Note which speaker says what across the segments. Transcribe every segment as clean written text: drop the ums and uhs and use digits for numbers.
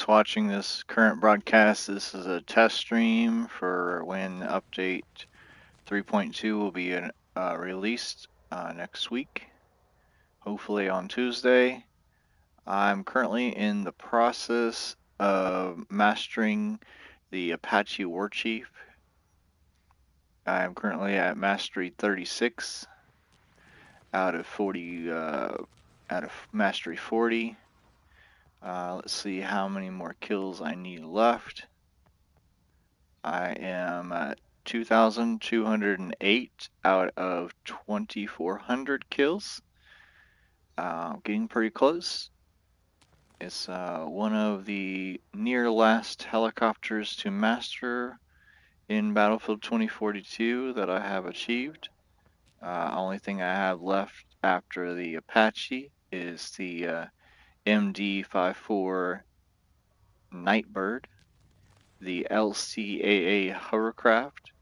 Speaker 1: watching this current broadcast. This is a test stream for when update 3.2 will be released next week, hopefully on Tuesday. I'm currently in the process of mastering the Apache Warchief. I'm currently at Mastery 36 out of Mastery 40. Let's see how many more kills I need left. I am at 2,208 out of 2,400 kills. Getting pretty close. It's one of the near last helicopters to master in Battlefield 2042 that I have achieved. Only thing I have left after the Apache is the MD-54 Nightbird, the LCAA hovercraft,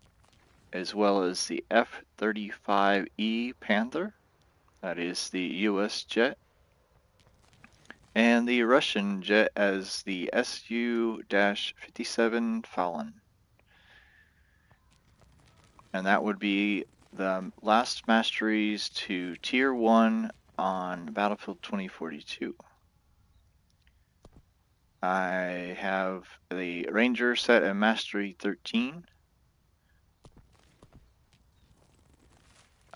Speaker 1: as well as the F-35E Panther, that is the US jet, and the Russian jet as the Su-57 Falcon. And that would be the last masteries to Tier 1 on Battlefield 2042. I have the Ranger set at Mastery 13.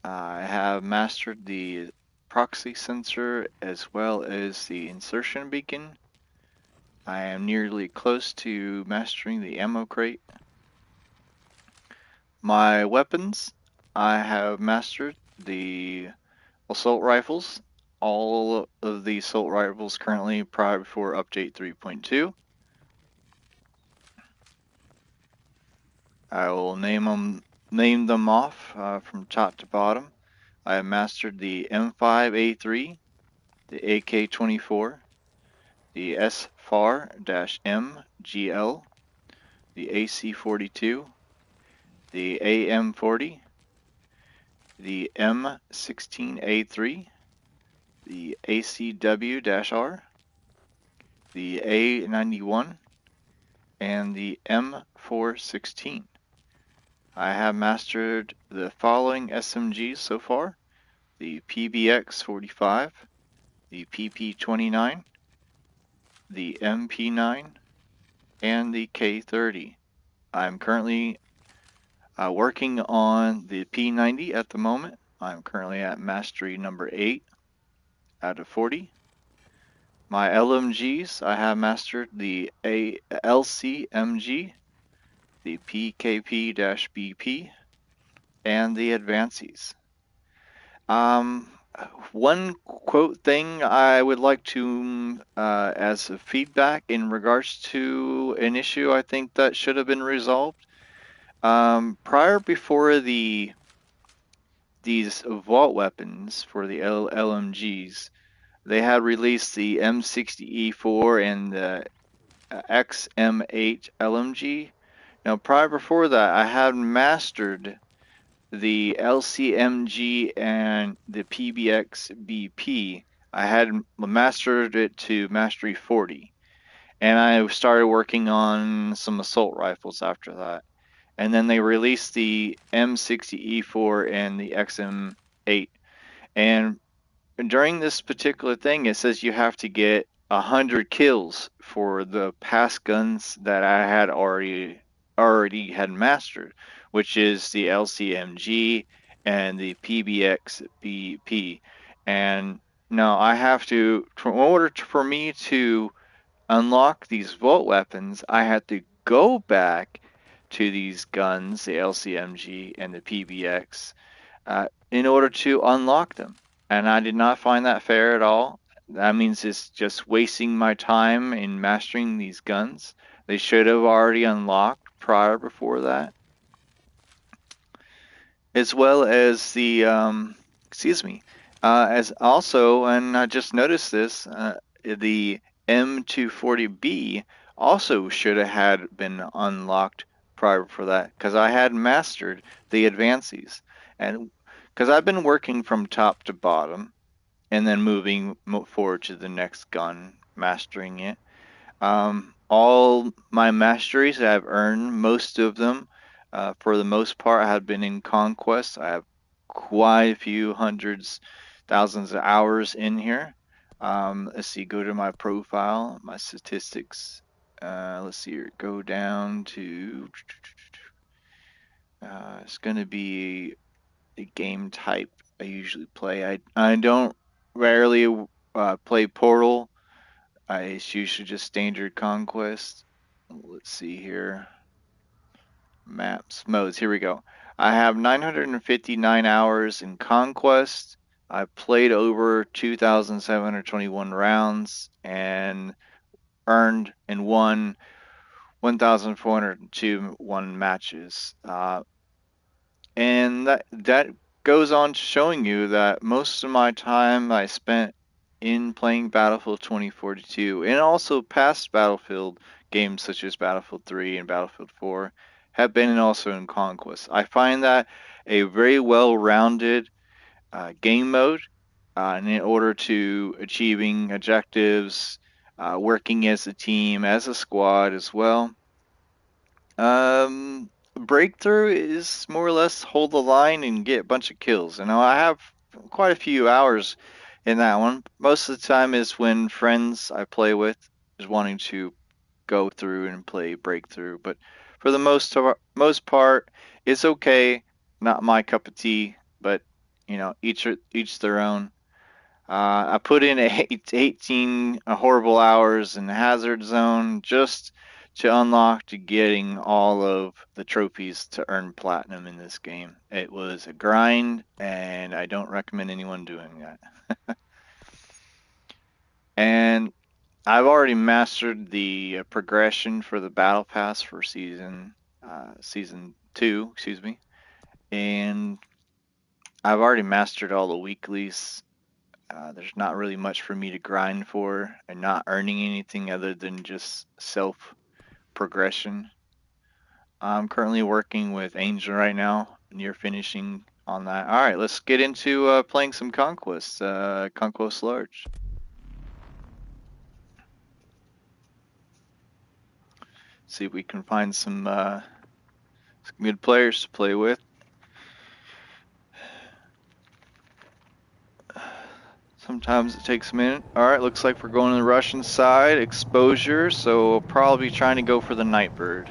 Speaker 1: I have mastered the proxy sensor as well as the insertion beacon. I am nearly close to mastering the ammo crate. My weapons, I have mastered the assault rifles. All of the assault rifles currently prior for update 3.2. I will name them off from top to bottom. I have mastered the M5A3, the AK-24, the SFAR-MGL, the AC-42, the AM-40, the M16A3, the ACW-R, the A91, and the M416. I have mastered the following SMGs so far: the PBX-45, the PP-29, the MP9, and the K30. I'm currently working on the P90 at the moment. I'm currently at mastery number 8 out of 40. My LMGs, I have mastered the LCMG, the PKP-BP, and the Advances. One quote thing I would like to, as a feedback in regards to an issue I think that should have been resolved. Before these vault weapons for the LMGs, they had released the M60E4 and the XM8 LMG. Now, before that, I had mastered the LCMG and the PBX BP. I had mastered it to Mastery 40. And I started working on some assault rifles after that. And then they released the M60E4 and the XM8. And during this particular thing, it says you have to get 100 kills for the past guns that I had already had mastered, which is the LCMG and the PBX BP. And now I have to, in order for me to unlock these vault weapons, I had to go back to these guns, the LCMG and the PBX, in order to unlock them. And I did not find that fair at all. That means it's just wasting my time in mastering these guns. They should have already unlocked before that. As well as the, as also, and I just noticed this, the M240B also should have had been unlocked prior for that, because I had mastered the Advances. And because I've been working from top to bottom and then moving forward to the next gun, mastering it. all my masteries. I've earned most of them. For the most part, I have been in Conquest. I have quite a few hundreds, thousands of hours in here. Let's see, go to my profile, my statistics. Let's see here, go down to, it's going to be a game type I usually play. I don't rarely play Portal. It's usually just standard Conquest. Let's see here. Maps, modes. Here we go. I have 959 hours in Conquest. I've played over 2,721 rounds and earned and won 1,402 matches. And that goes on to showing you that most of my time I spent in playing Battlefield 2042 and also past Battlefield games such as Battlefield 3 and Battlefield 4 have been also in Conquest. I find that a very well-rounded game mode and in order to achieving objectives, working as a team, as a squad as well. Breakthrough is more or less hold the line and get a bunch of kills. You know, I have quite a few hours in that one. Most of the time is when friends I play with is wanting to go through and play breakthrough, but for the most part, it's okay. Not my cup of tea, but you know, each their own. I put in 18 horrible hours in the hazard zone just to unlock to getting all of the trophies to earn platinum in this game. It was a grind, and I don't recommend anyone doing that. And I've already mastered the progression for the battle pass for season 2, excuse me, and I've already mastered all the weeklies. There's not really much for me to grind for and not earning anything other than just self progression. I'm currently working with Angel right now, near finishing on that. All right, let's get into playing some Conquest, Conquest Large. See if we can find some good players to play with. Sometimes it takes a minute. All right, looks like we're going to the Russian side. Exposure, so we'll probably be trying to go for the Nightbird.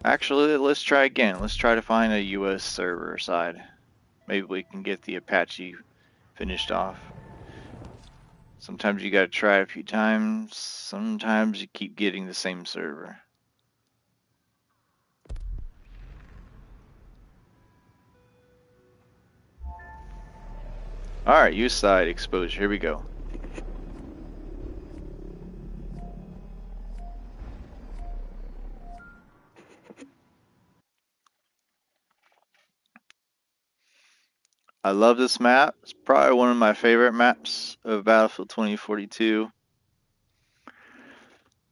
Speaker 1: Actually, let's try again. Let's try to find a US server side. Maybe we can get the Apache finished off. Sometimes you gotta try a few times. Sometimes you keep getting the same server. Alright, US side exposure. Here we go. I love this map. It's probably one of my favorite maps of Battlefield 2042.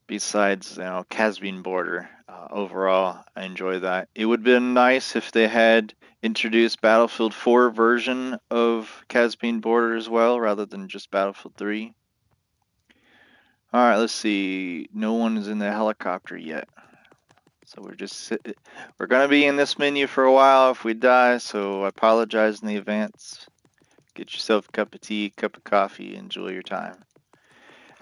Speaker 1: Besides, you know, Caspian Border. Overall, I enjoy that. It would have been nice if they had introduced Battlefield 4 version of Caspian Border as well, rather than just Battlefield 3. Alright, let's see. No one is in the helicopter yet. So we're gonna be in this menu for a while if we die, so I apologize in the advance. Get yourself a cup of tea, cup of coffee, enjoy your time.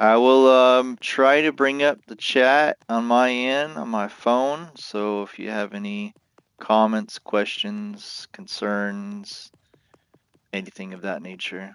Speaker 1: I will try to bring up the chat on my end, on my phone, so if you have any comments, questions, concerns, anything of that nature.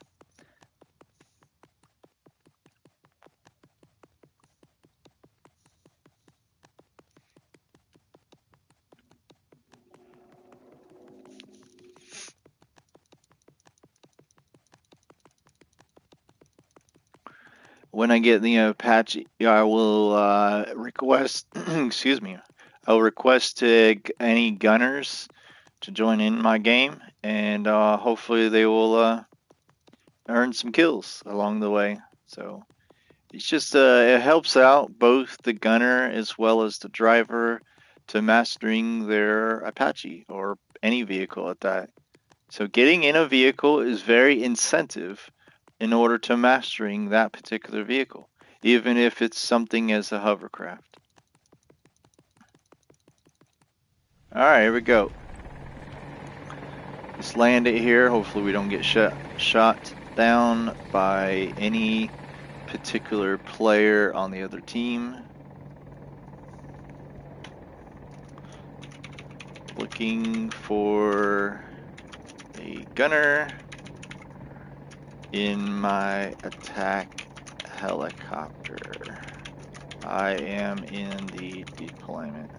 Speaker 1: When I get the Apache, I will request, excuse me, I'll request to any gunners to join in my game, and hopefully they will earn some kills along the way. So it's just it helps out both the gunner as well as the driver to mastering their Apache or any vehicle at that. So getting in a vehicle is very incentive in order to mastering that particular vehicle. even if it's something as a hovercraft. Alright, here we go. Let's land it here. Hopefully we don't get shot down by any particular player on the other team. Looking for a gunner in my attack helicopter. I am in the deployment.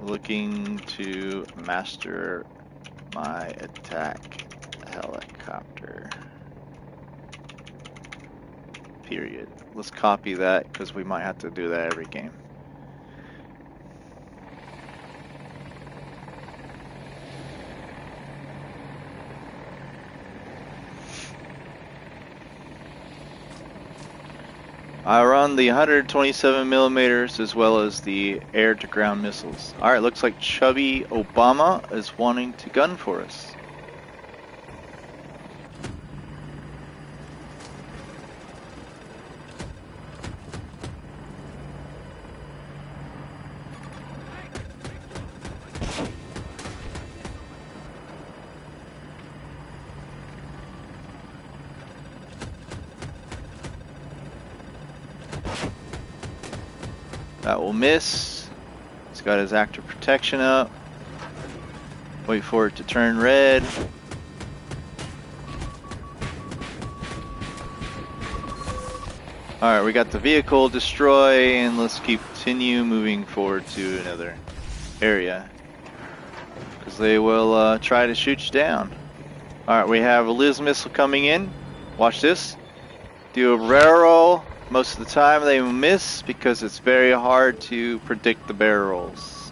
Speaker 1: Looking to master my attack helicopter. Period. Let's copy that because we might have to do that every game. I run the 127 millimeters as well as the air-to-ground missiles. Alright, looks like Chubby Obama is wanting to gun for us. That will miss. He's got his active protection up. Wait for it to turn red. Alright, we got the vehicle destroy, and let's continue moving forward to another area. Because they will try to shoot you down. Alright, we have a Liz missile coming in. Watch this. Do a barrel. Most of the time they miss because it's very hard to predict the barrel rolls.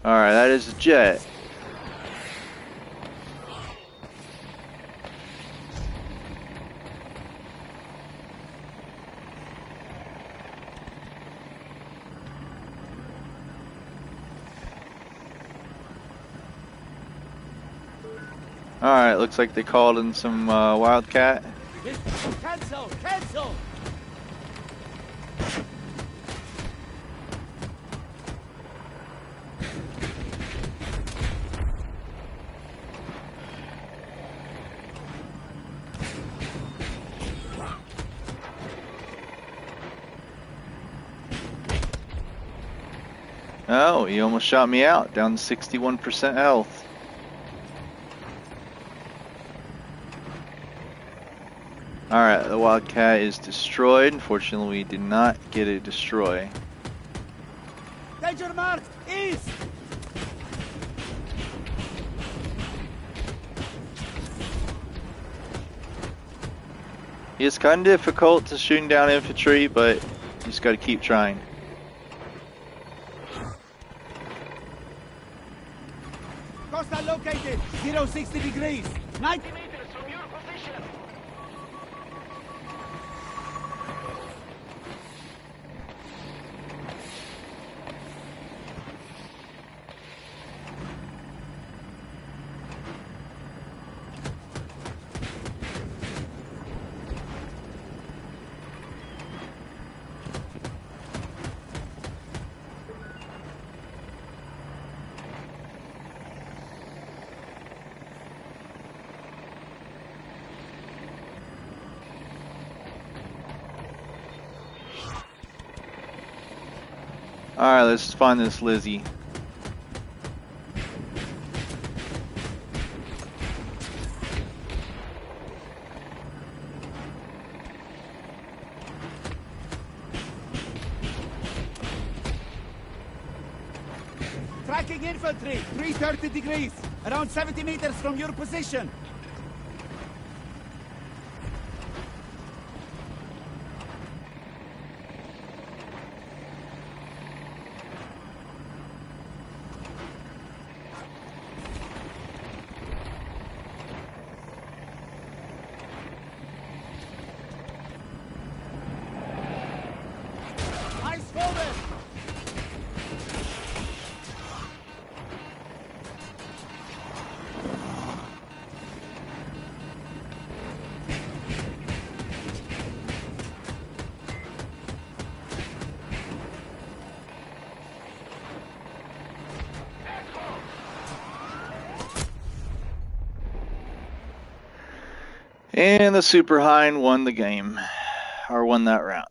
Speaker 1: Alright, that is a jet. Alright, looks like they called in some Wildcat.
Speaker 2: Cancel! Cancel!
Speaker 1: Oh, he almost shot me out, down to 61% health. Alright, the Wildcat is destroyed. Unfortunately, we did not get a destroy.
Speaker 2: Danger marked! East!
Speaker 1: It's kind of difficult to shooting down infantry, but you just gotta keep trying.
Speaker 2: Costa located! 060 degrees! 90 meters from your position!
Speaker 1: Alright, let's find this Lizzie.
Speaker 2: Tracking infantry! 330 degrees! Around 70 meters from your position! Eyes forward!
Speaker 1: And the Super Hind won the game, or won that round.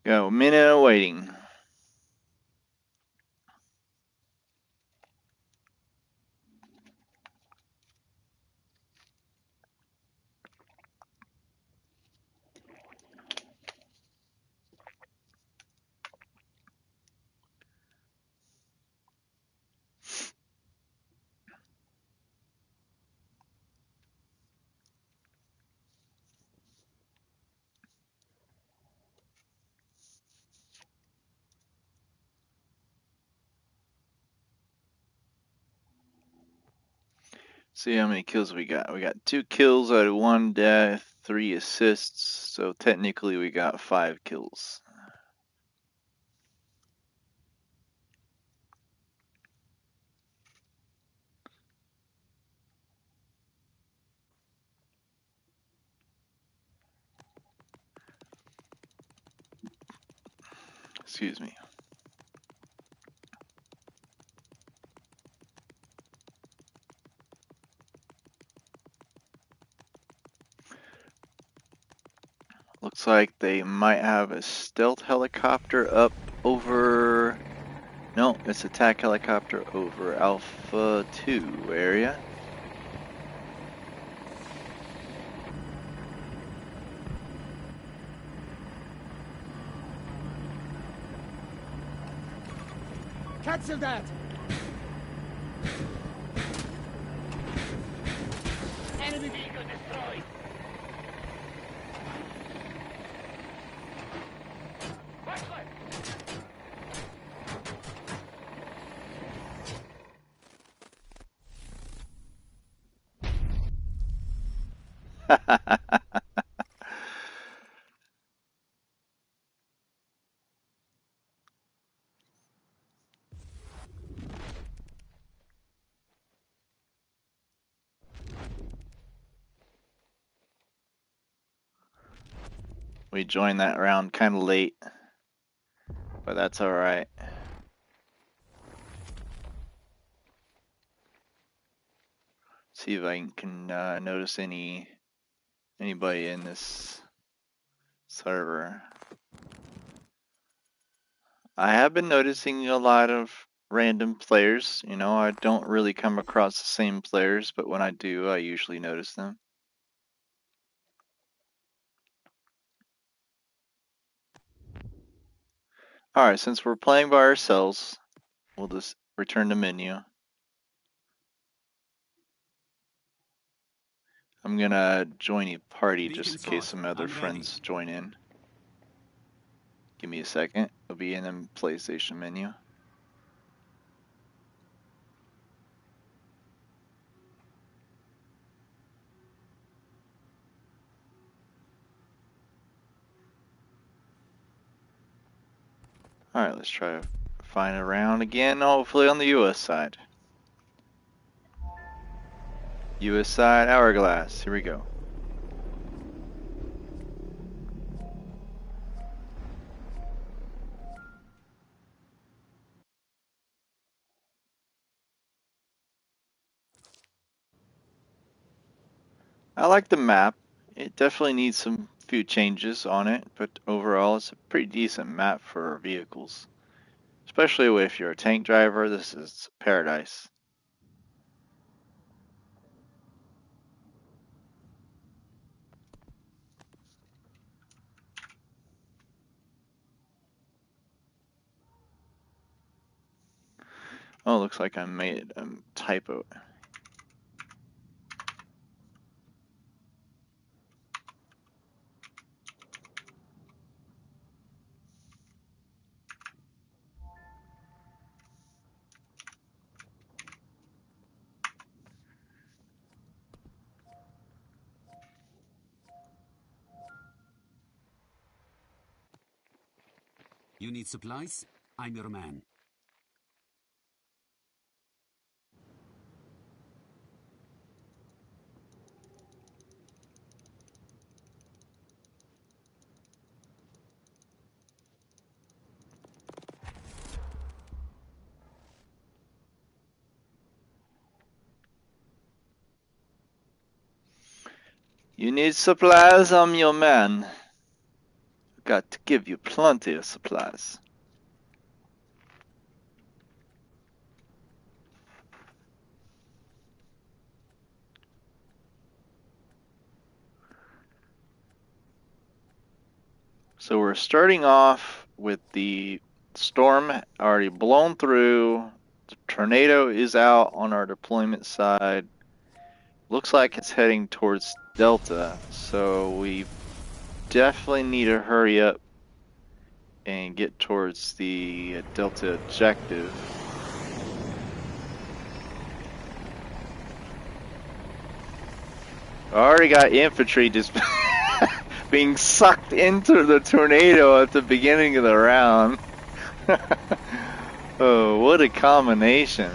Speaker 1: Go, minute waiting. See how many kills we got. We got 2 kills out of 1 death, 3 assists, so technically we got 5 kills. Excuse me. Looks like they might have a stealth helicopter up over... No, it's attack helicopter over Alpha 2 area.
Speaker 2: Cancel that! Enemy vehicle destroyed!
Speaker 1: We joined that round kind of late, but that's alright. See if I can notice anybody in this server. I have been noticing a lot of random players. You know, I don't really come across the same players, but when I do, I usually notice them. Alright, since we're playing by ourselves, we'll just return to menu. I'm gonna join a party just in case some other friends join in. Give me a second. It'll be in the PlayStation menu. Alright, let's try to find a round again, hopefully on the US side. US side, Hourglass. Here we go. I like the map. It definitely needs some few changes on it, but overall it's a pretty decent map for vehicles. Especially if you're a tank driver, this is paradise. Oh, looks like I made a typo.
Speaker 3: You need supplies? I'm your man.
Speaker 1: You need supplies? I'm your man. Got to give you plenty of supplies. So we're starting off with the storm already blown through. The tornado is out on our deployment side. Looks like it's heading towards Delta, so we definitely need to hurry up and get towards the Delta objective. I already got infantry just being sucked into the tornado at the beginning of the round. Oh, what a combination.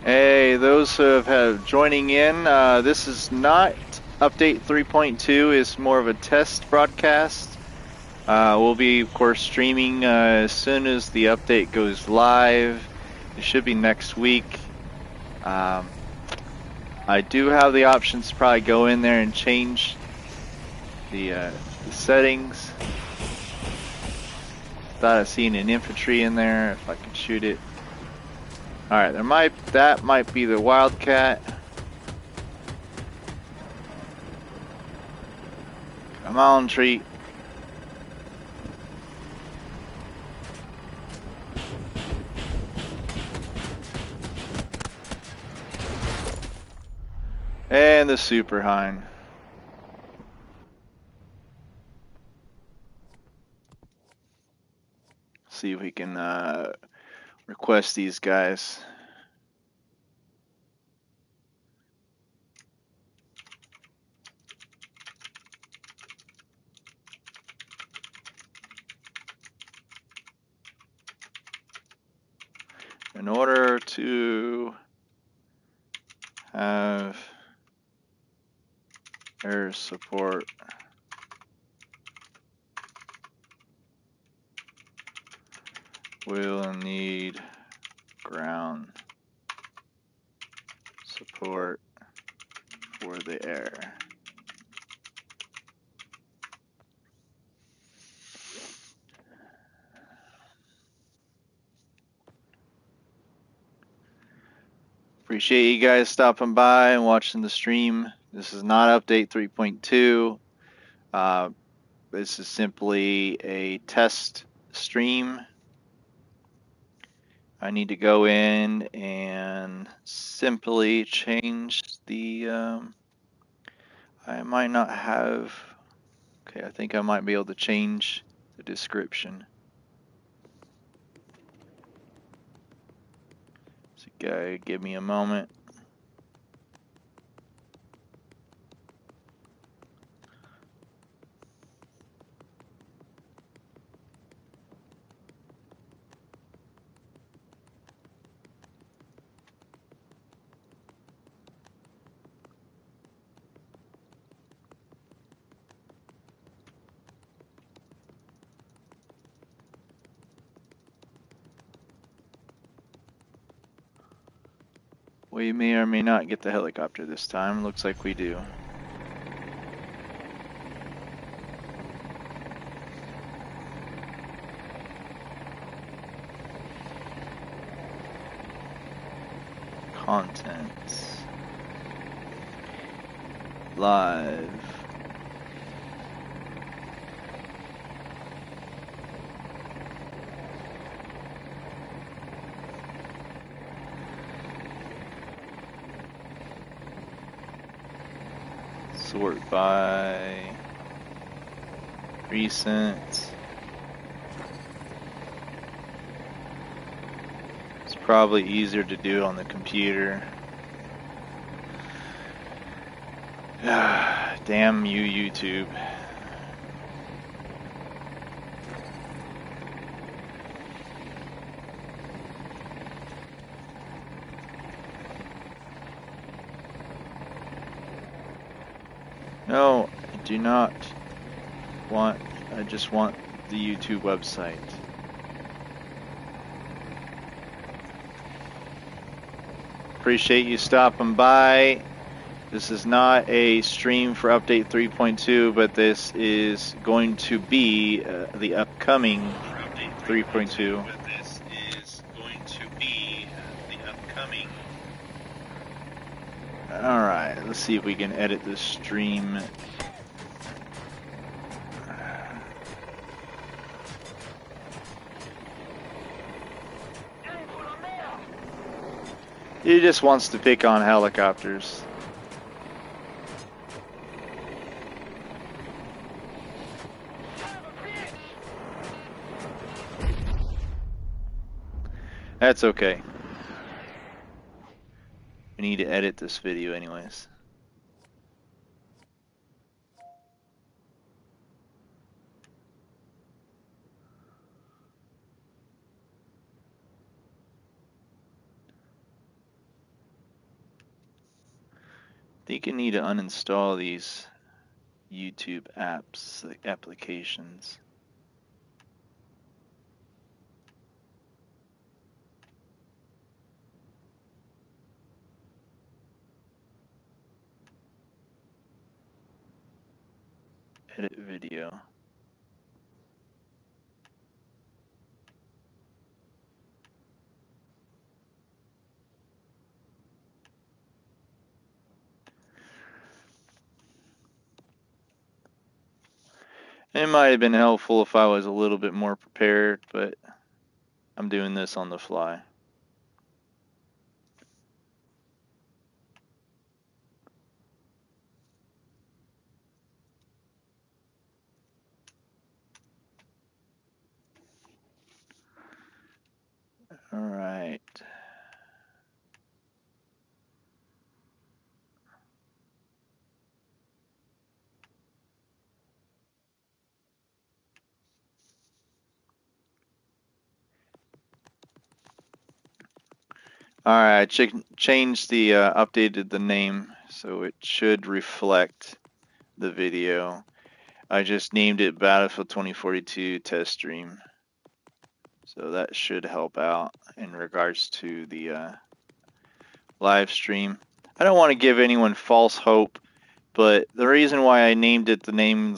Speaker 1: Hey, those who have joining in, this is not update 3.2. It's more of a test broadcast. We'll be, of course, streaming as soon as the update goes live. It should be next week. I do have the options to probably go in there and change the settings. Thought I seen an infantry in there. If I can shoot it. All right, that might be the Wildcat. Come on, treat. And the Super Hind. See if we can request these guys. In order to have air support, we'll need ground support for the air. Appreciate you guys stopping by and watching the stream. This is not update 3.2. This is simply a test stream. I need to go in and simply change the, I might not have, okay, I think I might be able to change the description. So guy, give me a moment. We may or may not get the helicopter this time. Looks like we do. Contents. Live. Sort by recent. It's probably easier to do on the computer. Damn you, YouTube. No, I do not want, I just want the YouTube website. Appreciate you stopping by. This is not a stream for update 3.2, but this is going to be the upcoming 3.2. Alright, let's see if we can edit this stream. He just wants to pick on helicopters. That's okay. We need to edit this video anyways. I think you need to uninstall these YouTube apps, like applications. Edit video. It might have been helpful if I was a little bit more prepared, but I'm doing this on the fly. All right. All right, changed the updated the name so it should reflect the video. I just named it Battlefield 2042 Test Stream. So that should help out in regards to the live stream. I don't want to give anyone false hope, but the reason why I named it the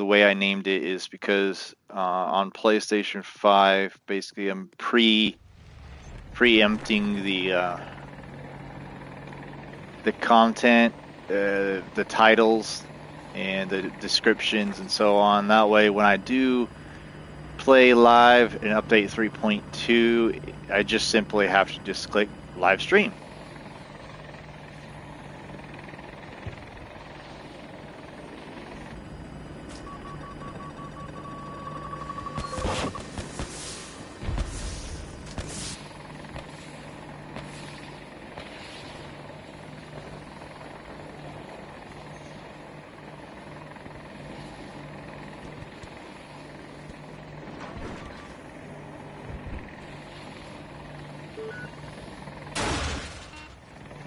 Speaker 1: way I named it is because on PlayStation 5, basically I'm preempting the content, the titles, and the descriptions and so on. That way, when I do play live in update 3.2, I just simply have to just click live stream.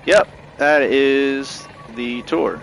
Speaker 1: Yep, that is the tour.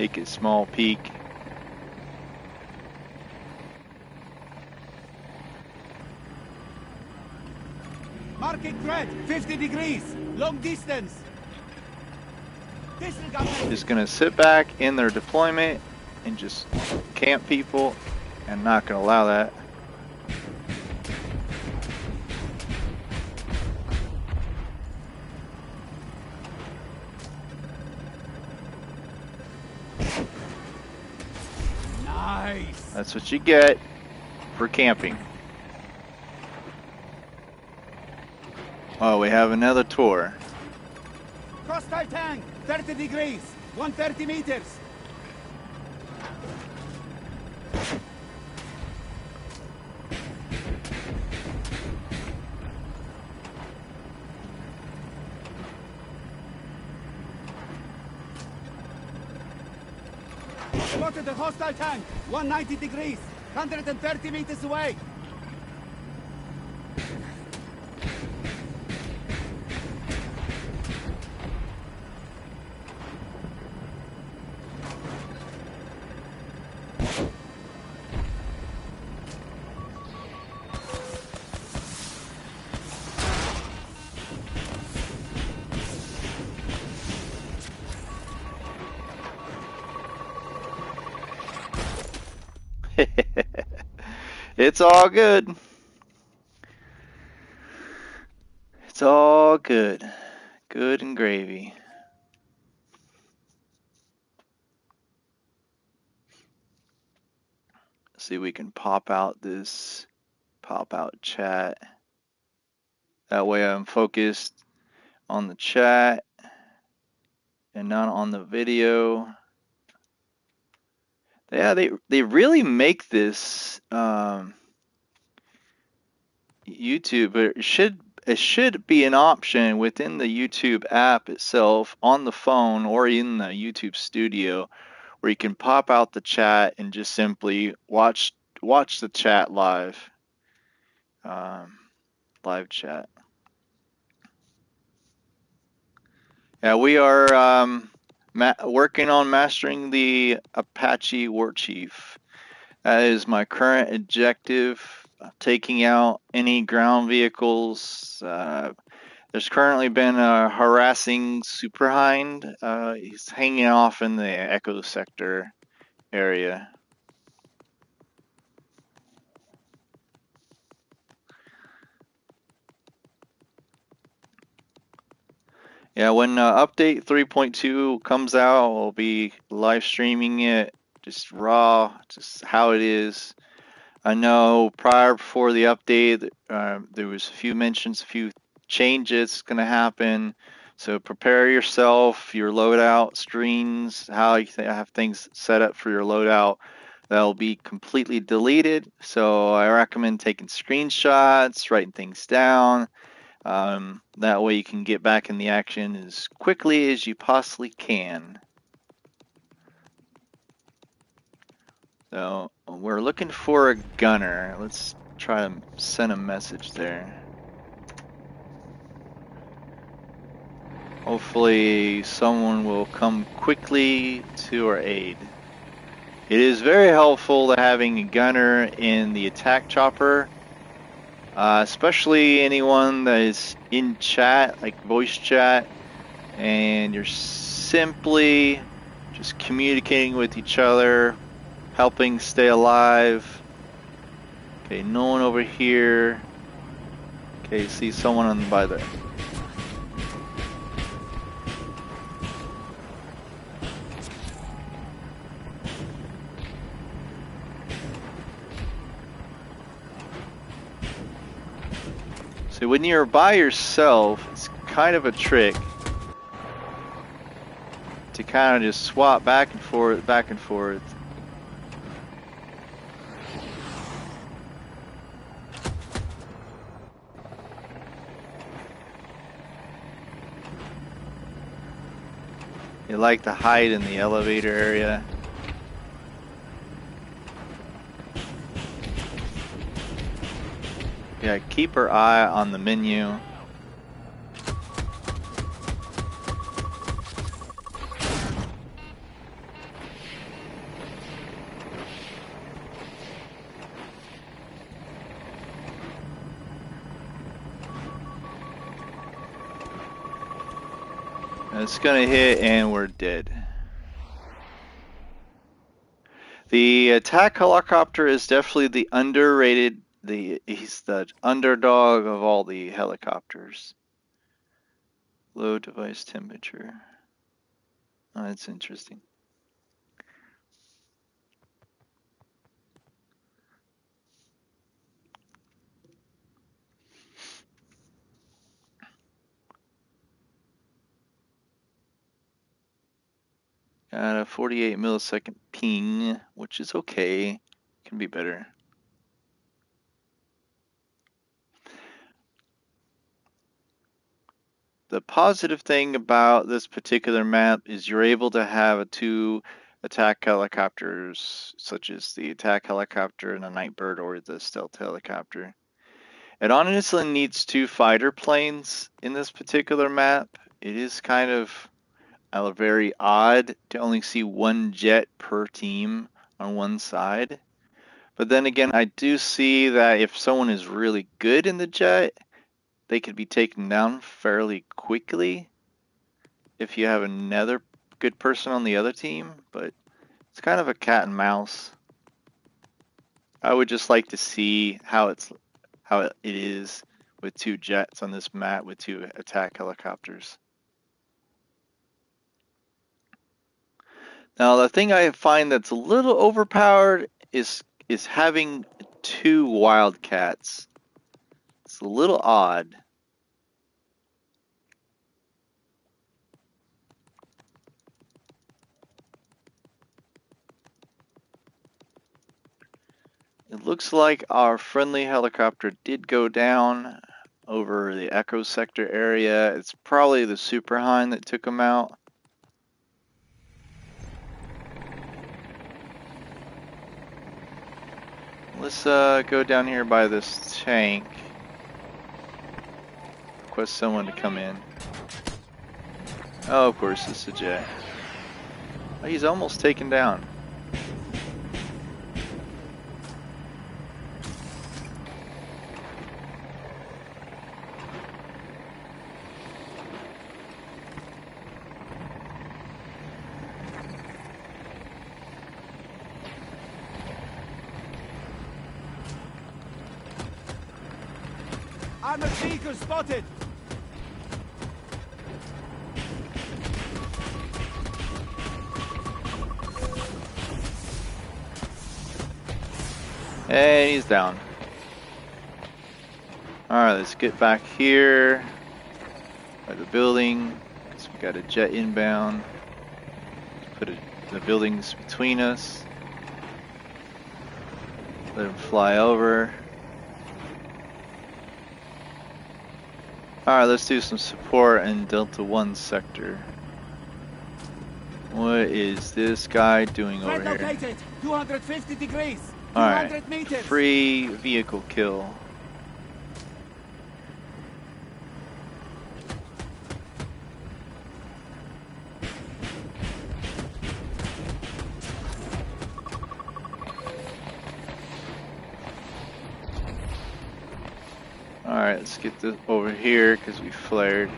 Speaker 1: take a small peek.
Speaker 2: Marking threat, 50 degrees, long distance. Disregard.
Speaker 1: Just gonna sit back in their deployment and just camp people, and not gonna allow that.
Speaker 2: Nice.
Speaker 1: That's what you get for camping. Oh, we have another tour.
Speaker 2: Hostile tank, 30 degrees, 130 meters. Spotted the hostile tank, 190 degrees, 130 meters away.
Speaker 1: It's all good. It's all good. Good and gravy. See, we can pop out chat. That way I'm focused on the chat and not on the video. Yeah, they really make this YouTube, but it should be an option within the YouTube app itself on the phone or in the YouTube studio where you can pop out the chat and just simply watch the chat live. Live chat. Yeah, we are working on mastering the Apache Warchief. That is my current objective, taking out any ground vehicles. There's currently been a harassing Super Hind. He's hanging off in the Echo Sector area. Yeah, when update 3.2 comes out, I'll be live streaming it, just raw, just how it is. I know before the update, there was a few mentions, a few changes going to happen. So prepare yourself, your loadout screens, how you have things set up for your loadout. That'll be completely deleted. So I recommend taking screenshots, writing things down. That way you can get back in the action as quickly as you possibly can. So we're looking for a gunner. Let's try to send a message there. Hopefully someone will come quickly to our aid. It is very helpful to having a gunner in the attack chopper. Especially anyone that is in chat, like voice chat, and you're simply just communicating with each other, helping stay alive. Okay, no one over here. Okay, see someone by there. So when you're by yourself, it's kind of a trick to kind of just swap back and forth, back and forth. You like to hide in the elevator area. Yeah, keep our eye on the menu. It's gonna hit and we're dead. The attack helicopter is definitely the underrated. He's the underdog of all the helicopters. Low device temperature. Oh, that's interesting. Got a 48 millisecond ping, which is okay. Can be better. The positive thing about this particular map is you're able to have two attack helicopters, such as the attack helicopter and the Nightbird or the stealth helicopter. It honestly needs two fighter planes in this particular map. It is kind of very odd to only see one jet per team on one side. But then again, I do see that if someone is really good in the jet, they could be taken down fairly quickly if you have another good person on the other team, but it's kind of a cat and mouse. I would just like to see how it is with two jets on this map with two attack helicopters. Now, the thing I find that's a little overpowered is having two Wildcats. It's a little odd. It looks like our friendly helicopter did go down over the Echo Sector area. It's probably the Super Hind that took him out. Let's go down here by this tank. Request someone to come in. Oh, of course, it's a jet. Oh, he's almost taken down.
Speaker 2: Armored vehicle spotted!
Speaker 1: And he's down. Alright, let's get back here by the building, because we got a jet inbound. Let's put the buildings between us. Let him fly over. Alright, let's do some support in Delta 1 sector. What is this guy doing over
Speaker 2: Threat
Speaker 1: here?
Speaker 2: located! 250 degrees! 200
Speaker 1: Alright,
Speaker 2: meters!
Speaker 1: free vehicle kill. Alright, let's get this over here because we flared.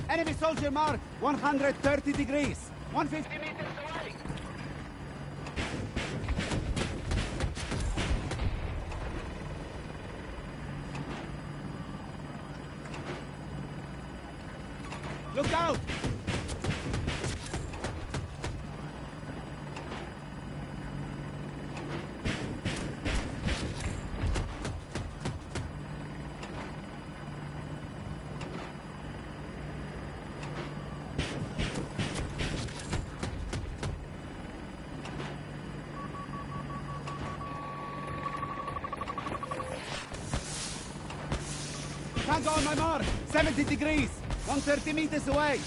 Speaker 2: Enemy soldier mark! 130 degrees! 150 meters away! Look out! Tango on my mark. 70 degrees. 130 meters away.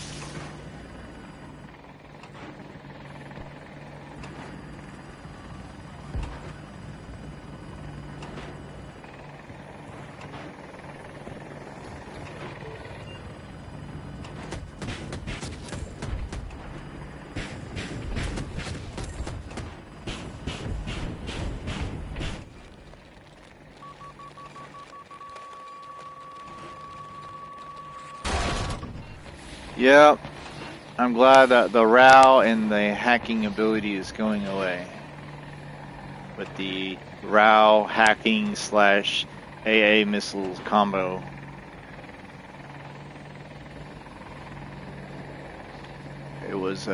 Speaker 1: Yep. I'm glad that the RAW and the hacking ability is going away. With the RAW hacking slash AA missiles combo. It was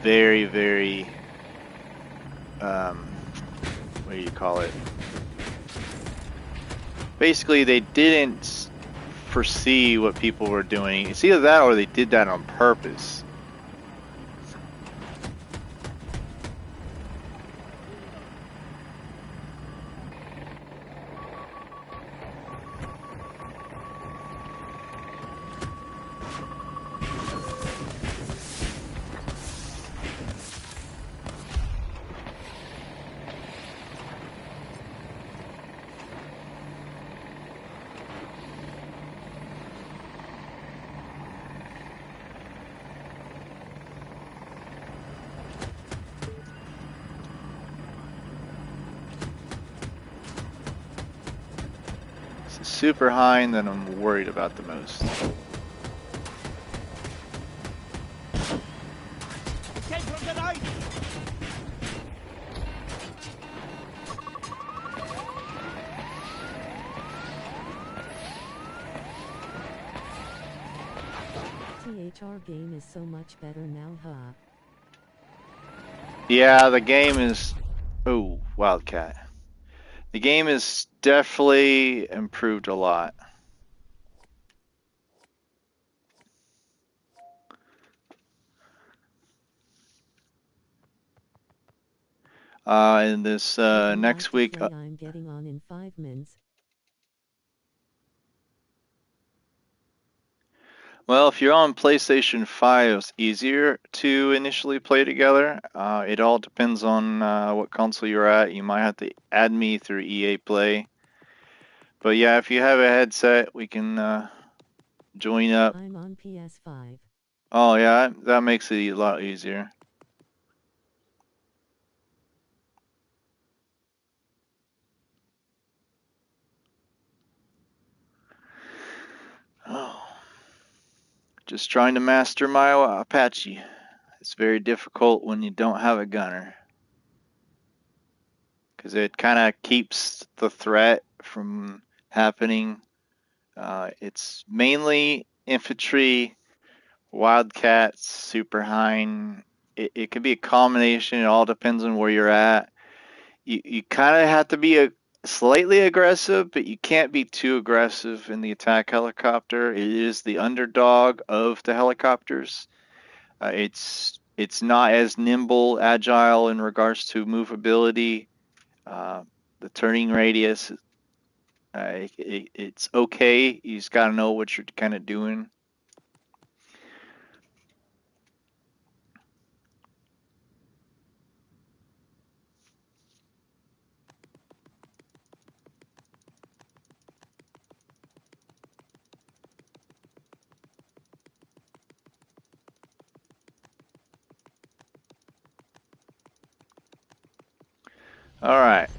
Speaker 1: very, very, what do you call it? Basically, they didn't foresee what people were doing. It's either that or they did that on purpose. Super high, and then I'm worried about the most.
Speaker 2: Came from the right.
Speaker 4: THR game is so much better now, huh?
Speaker 1: Yeah, the game is... Oh, Wildcat. The game is definitely improved a lot. In this next week...
Speaker 4: I'm getting on in 5 minutes.
Speaker 1: Well, if you're on PlayStation 5, it's easier to initially play together. It all depends on what console you're at. You might have to add me through EA Play. But yeah, if you have a headset, we can join up.
Speaker 4: I'm on PS5.
Speaker 1: Oh yeah, that makes it a lot easier. Oh. Just trying to master my Apache. It's very difficult when you don't have a gunner. Because it kind of keeps the threat from happening. It's mainly infantry, wildcats, super hind. It could be a combination. It all depends on where you're at. You kind of have to be slightly aggressive, but you can't be too aggressive in the attack helicopter. It is the underdog of the helicopters. It's not as nimble, agile in regards to movability. The turning radius, it's okay. You just got to know what you're kind of doing. All right.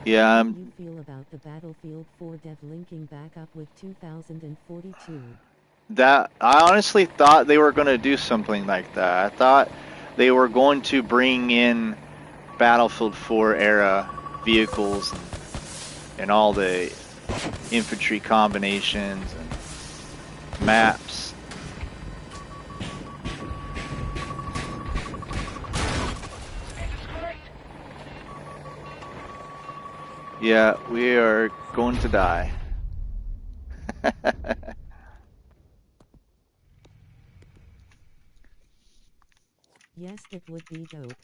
Speaker 1: Yeah,
Speaker 4: How do you feel about the Battlefield 4 dev linking back up with 2042?
Speaker 1: I honestly thought they were going to do something like that. I thought they were going to bring in Battlefield 4 era vehicles and all the infantry combinations and maps. Yeah, we are going to die.
Speaker 4: Yes, that would be dope.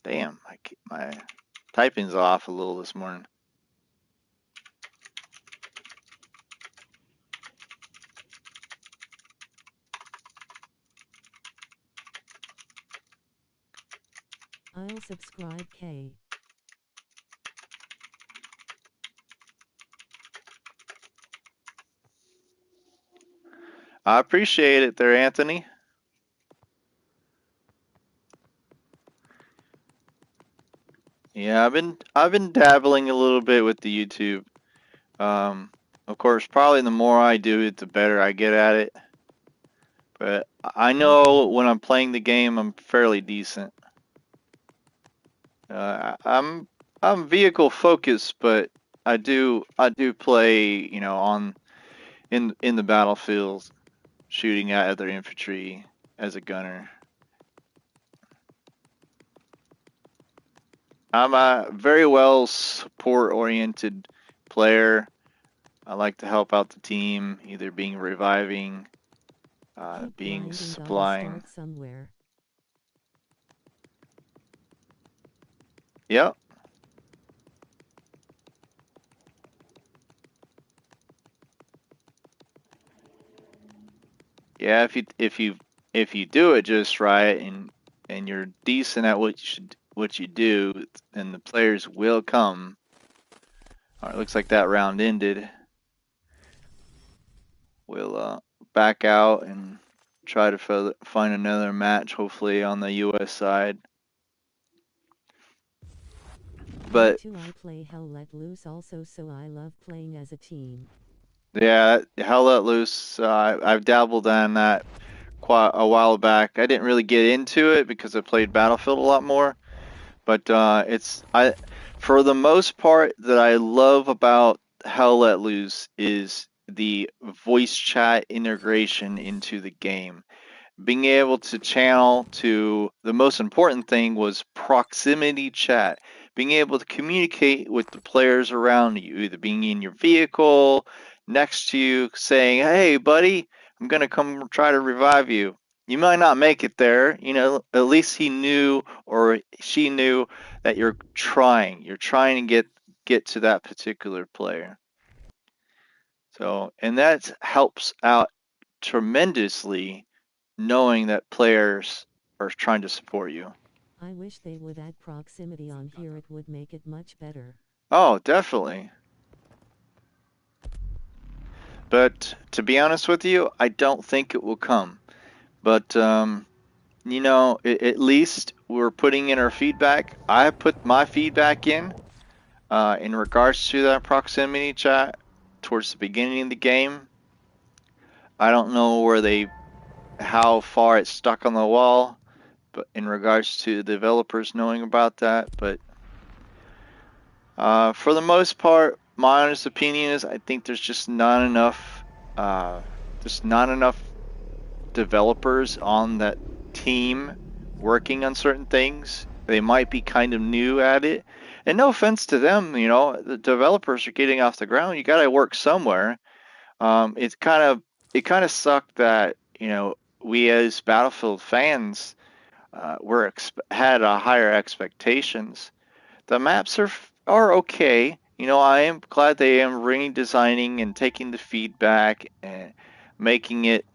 Speaker 1: Damn, my typing's off a little this morning.
Speaker 4: I'll subscribe, K.
Speaker 1: I appreciate it there, Anthony. Yeah, I've been dabbling a little bit with the YouTube. Of course, probably the more I do it, the better I get at it. But I know when I'm playing the game, I'm fairly decent. I'm vehicle focused, but I do play, you know, on in the battlefield, shooting at other infantry as a gunner. I'm a very well support-oriented player. I like to help out the team, either being reviving,
Speaker 4: Keep
Speaker 1: being
Speaker 4: grinding, gotta
Speaker 1: supplying.
Speaker 4: start somewhere.
Speaker 1: Yep. Yeah, if you do it just right and you're decent at what you do, then the players will come. All right, looks like that round ended. We'll back out and try to find another match, hopefully on the U.S. side. But
Speaker 4: Me too, I play Hell Let Loose also, so I love playing as a team.
Speaker 1: yeah, Hell Let Loose. I've dabbled on that quite a while back. I didn't really get into it because I played Battlefield a lot more. But for the most part, that I love about Hell Let Loose is the voice chat integration into the game. Being able to channel to the most important thing was proximity chat. Being able to communicate with the players around you, either being in your vehicle, next to you, saying, "Hey, buddy, I'm gonna come try to revive you." You might not make it there, you know, at least he knew or she knew that you're trying. You're trying to get to that particular player. So, and that helps out tremendously knowing that players are trying to support you.
Speaker 4: I wish they would add proximity on here, it would make it much better.
Speaker 1: Oh, definitely. But to be honest with you, I don't think it will come. But you know, at least we're putting in our feedback. I put my feedback in regards to that proximity chat towards the beginning of the game. I don't know how far it's stuck on the wall, but in regards to the developers knowing about that, but for the most part, my honest opinion is I think there's just not enough, developers on that team working on certain things. They might be kind of new at it, and no offense to them, you know, the developers are getting off the ground. You got to work somewhere. It kind of sucked that, you know, we as Battlefield fans had a higher expectations. The maps are okay. You know, I am glad they am redesigning and taking the feedback and making it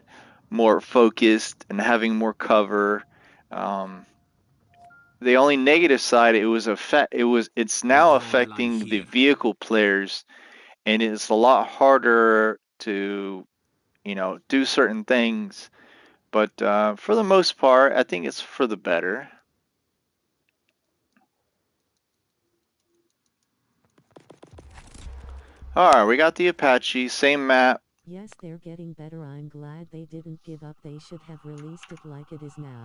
Speaker 1: more focused and having more cover. Um, the only negative side, it's now
Speaker 3: Withdraw the line
Speaker 1: affecting the
Speaker 3: here.
Speaker 1: vehicle players, and it's a lot harder to, you know, do certain things. But for the most part, I think it's for the better. All right, we got the Apache, same map.
Speaker 4: Yes, they're getting better. I'm glad they didn't give up. They should have released it like it is now.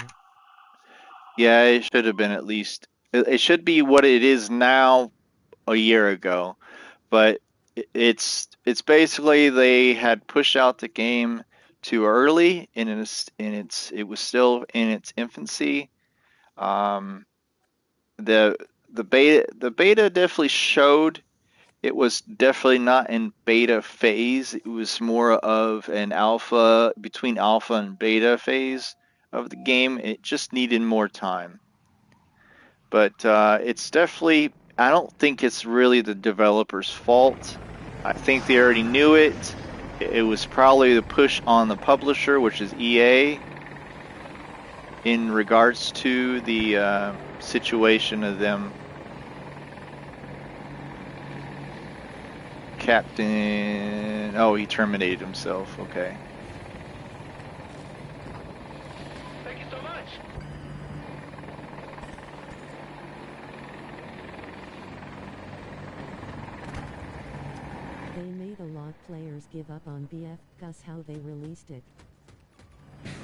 Speaker 1: Yeah, it should have been at least. It should be what it is now a year ago, but it's basically they had pushed out the game too early, and it was still in its infancy. Um, the the beta definitely showed it was definitely not in beta phase. It was more of an alpha, between alpha and beta phase of the game. It just needed more time. but it's definitely, I don't think it's really the developer's fault. I think they already knew it. It was probably the push on the publisher, which is EA, in regards to the situation of them. Captain, oh, he terminated himself, okay.
Speaker 5: Thank you so much.
Speaker 4: They made a lot players give up on BF, cause how they released it.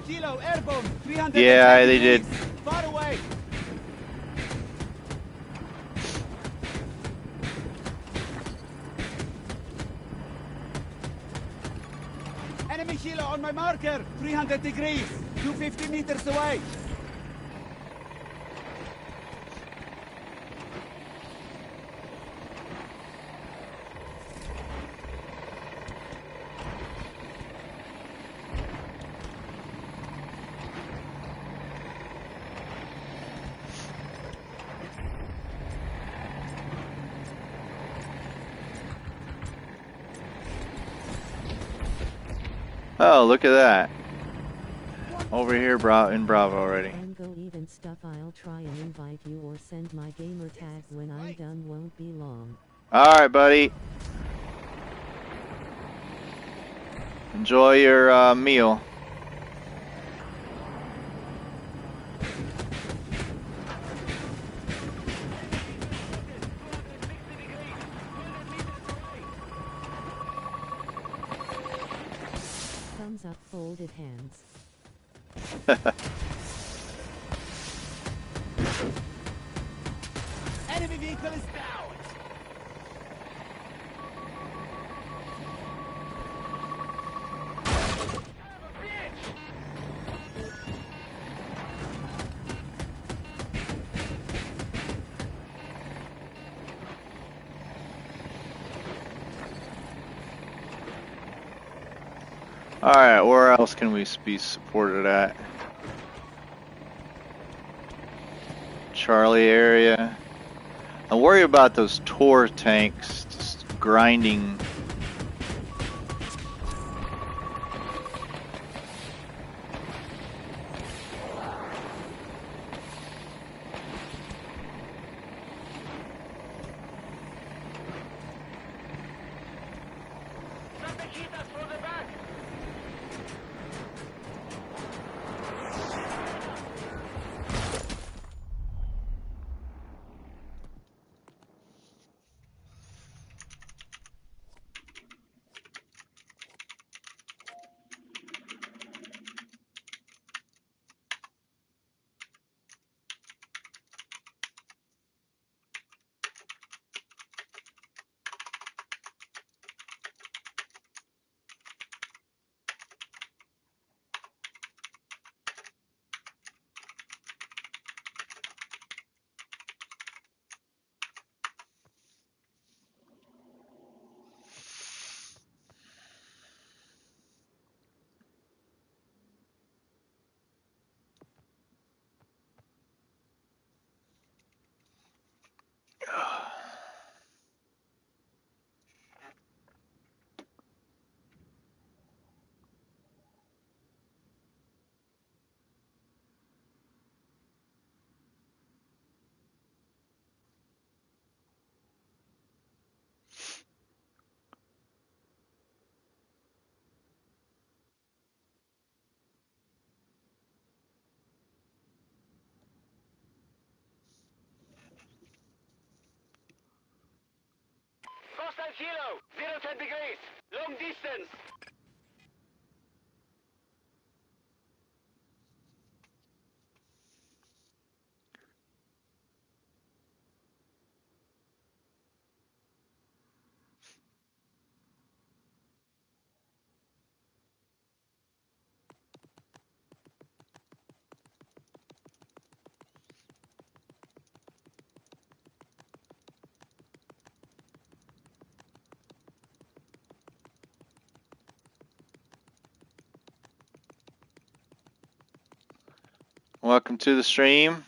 Speaker 2: Kilo airborne, 300.
Speaker 1: Yeah, they did.
Speaker 2: Far away. Enemy Kilo on my marker, 300 degrees, 250 meters away.
Speaker 1: Oh, look at that. Over here in Bravo already.
Speaker 4: Go even stuff. I'll try and invite you or send my gamer tag when I'm done. Won't be long.
Speaker 1: Alright, buddy. Enjoy your meal.
Speaker 4: Thumbs up, folded hands.
Speaker 2: Enemy vehicle is down.
Speaker 1: Alright, where else can we be supported at? Charlie area. I worry about those Tor tanks just grinding.
Speaker 5: Hostile Kilo, 0 10 degrees, long distance.
Speaker 1: Welcome to the stream.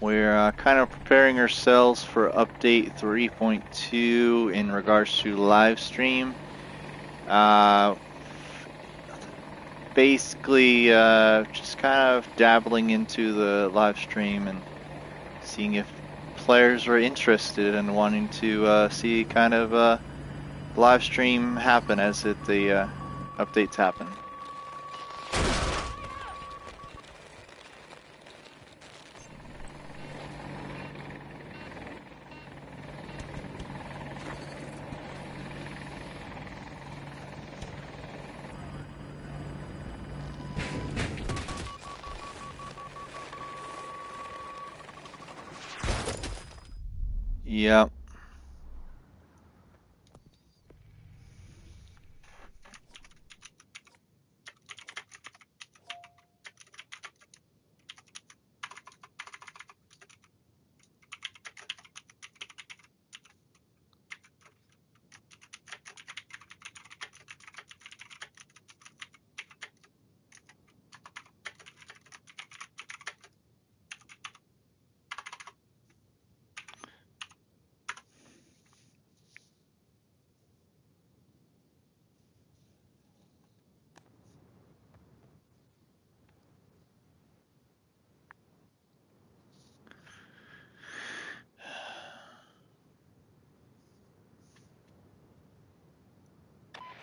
Speaker 1: We're kind of preparing ourselves for update 3.2 in regards to live stream. Basically, just kind of dabbling into the live stream and seeing if players are interested and wanting to see kind of live stream happen as the updates happen. Yep.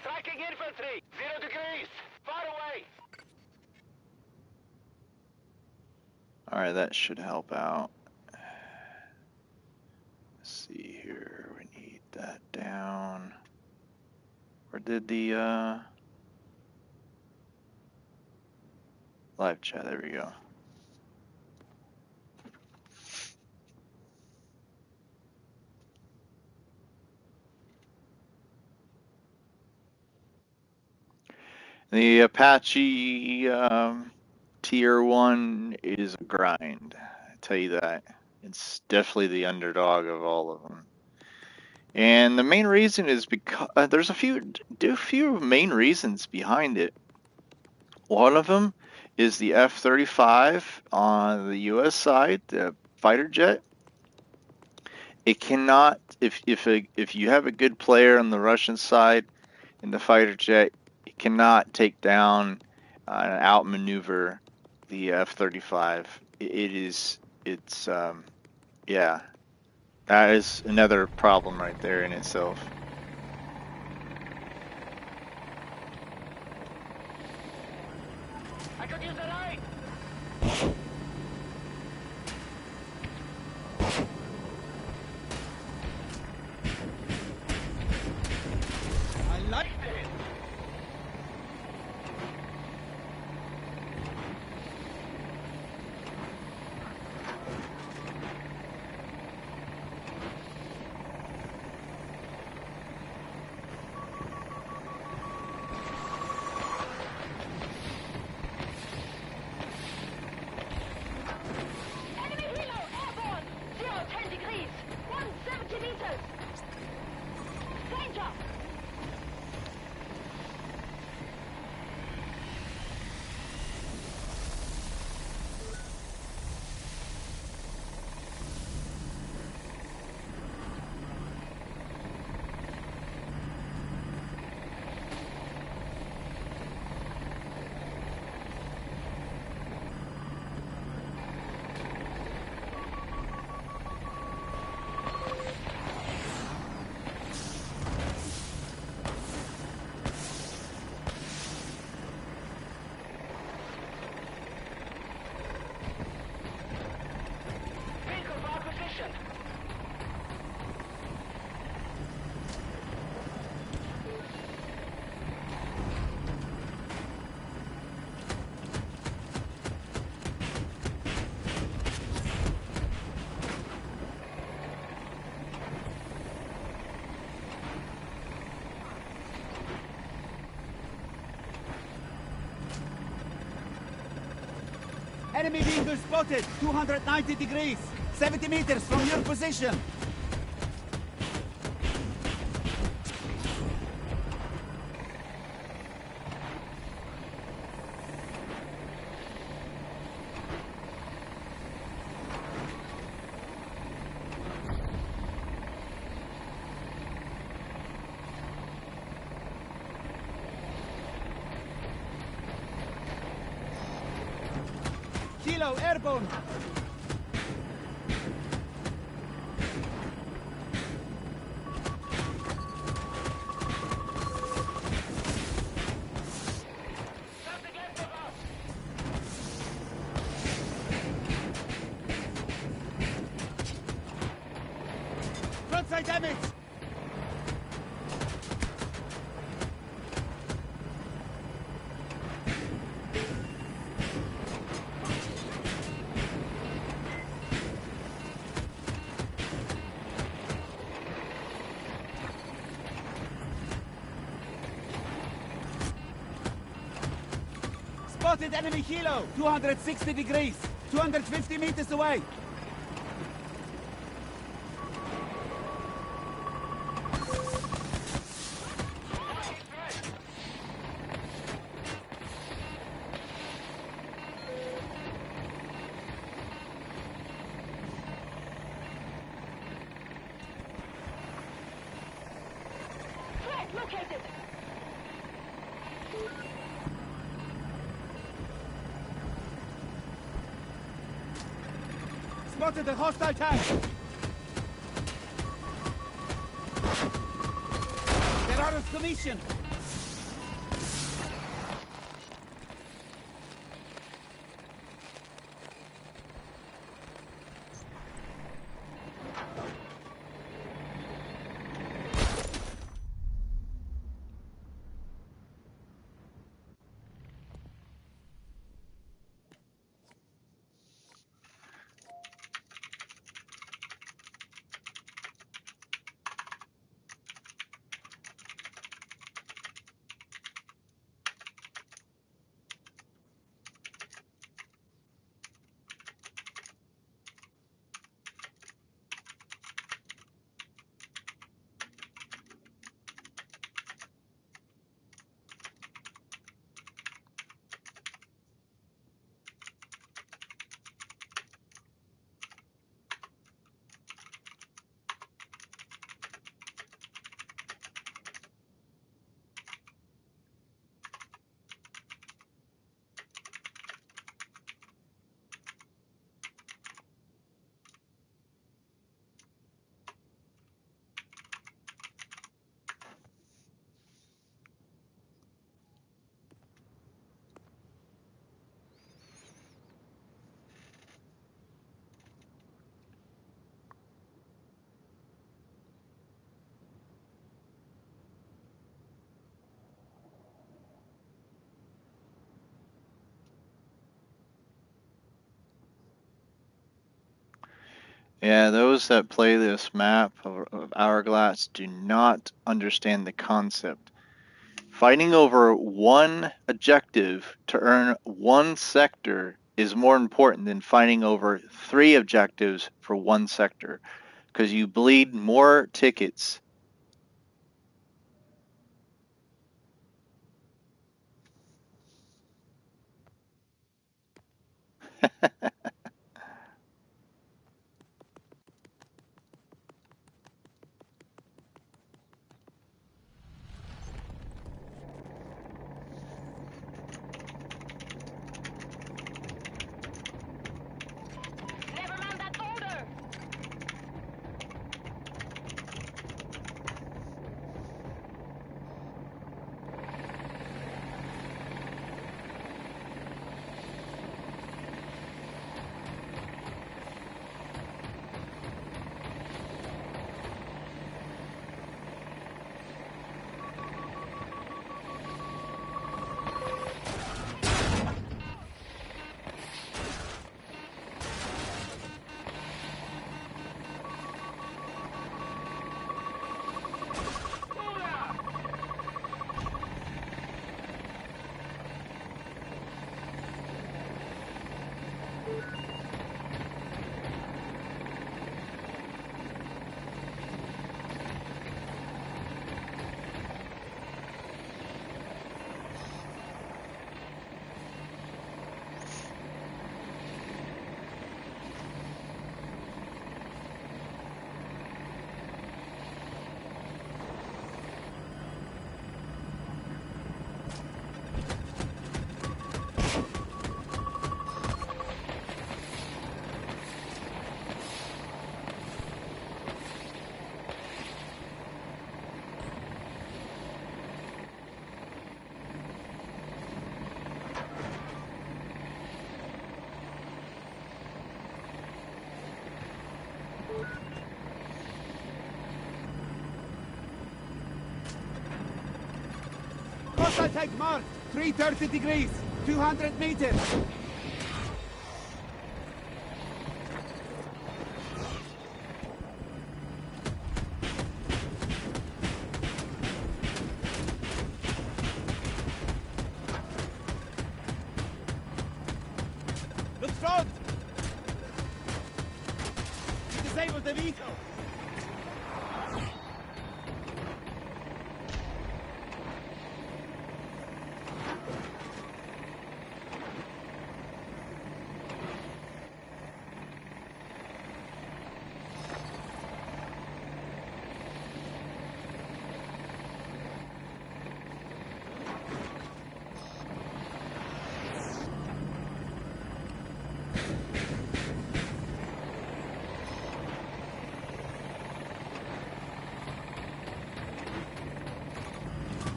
Speaker 5: Striking infantry! 0 degrees! Far away!
Speaker 1: Alright, that should help out. Let's see here. We need that down. Where did the live chat? There we go. The Apache Tier 1 is a grind. I tell you that. It's definitely the underdog of all of them. And the main reason is because there's a few main reasons behind it. One of them is the F-35 on the U.S. side, the fighter jet. It cannot, if you have a good player on the Russian side in the fighter jet, it cannot take down and outmaneuver the F-35. Yeah, that is another problem right there in itself.
Speaker 5: I could use a ride!
Speaker 2: I like
Speaker 5: it! Enemy helo airborne! 0-10 degrees! 170 meters! Danger! Vehicle for acquisition!
Speaker 2: enemy vehicle spotted. 290 degrees. 70 meters from your position. Kilo, airborne. Frontside damage. Spotted enemy Kilo, 260 degrees, 250 meters away.
Speaker 5: Threat located.
Speaker 2: Spotted a hostile tank. They're out of commission.
Speaker 1: Yeah, those that play this map of Hourglass do not understand the concept. Fighting over one objective to earn one sector is more important than fighting over 3 objectives for one sector, because you bleed more tickets.
Speaker 5: Never mind that order.
Speaker 2: Hostile tank marked. 330 degrees. 200 meters. Look front! We disabled the vehicle.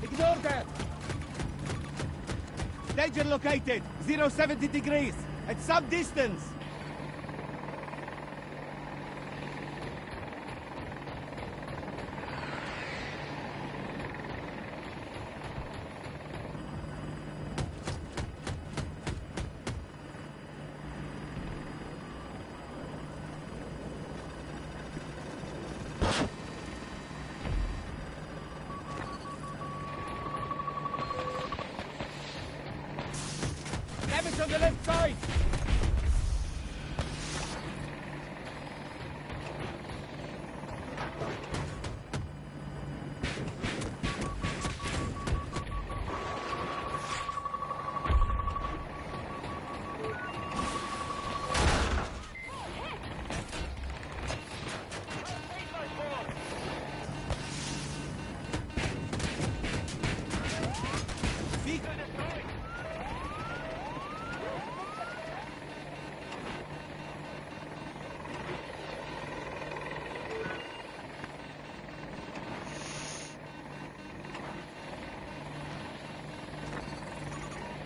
Speaker 2: Ignore that! Danger located. 070 degrees. At some distance. Damage on the left side. Vehicle destroyed.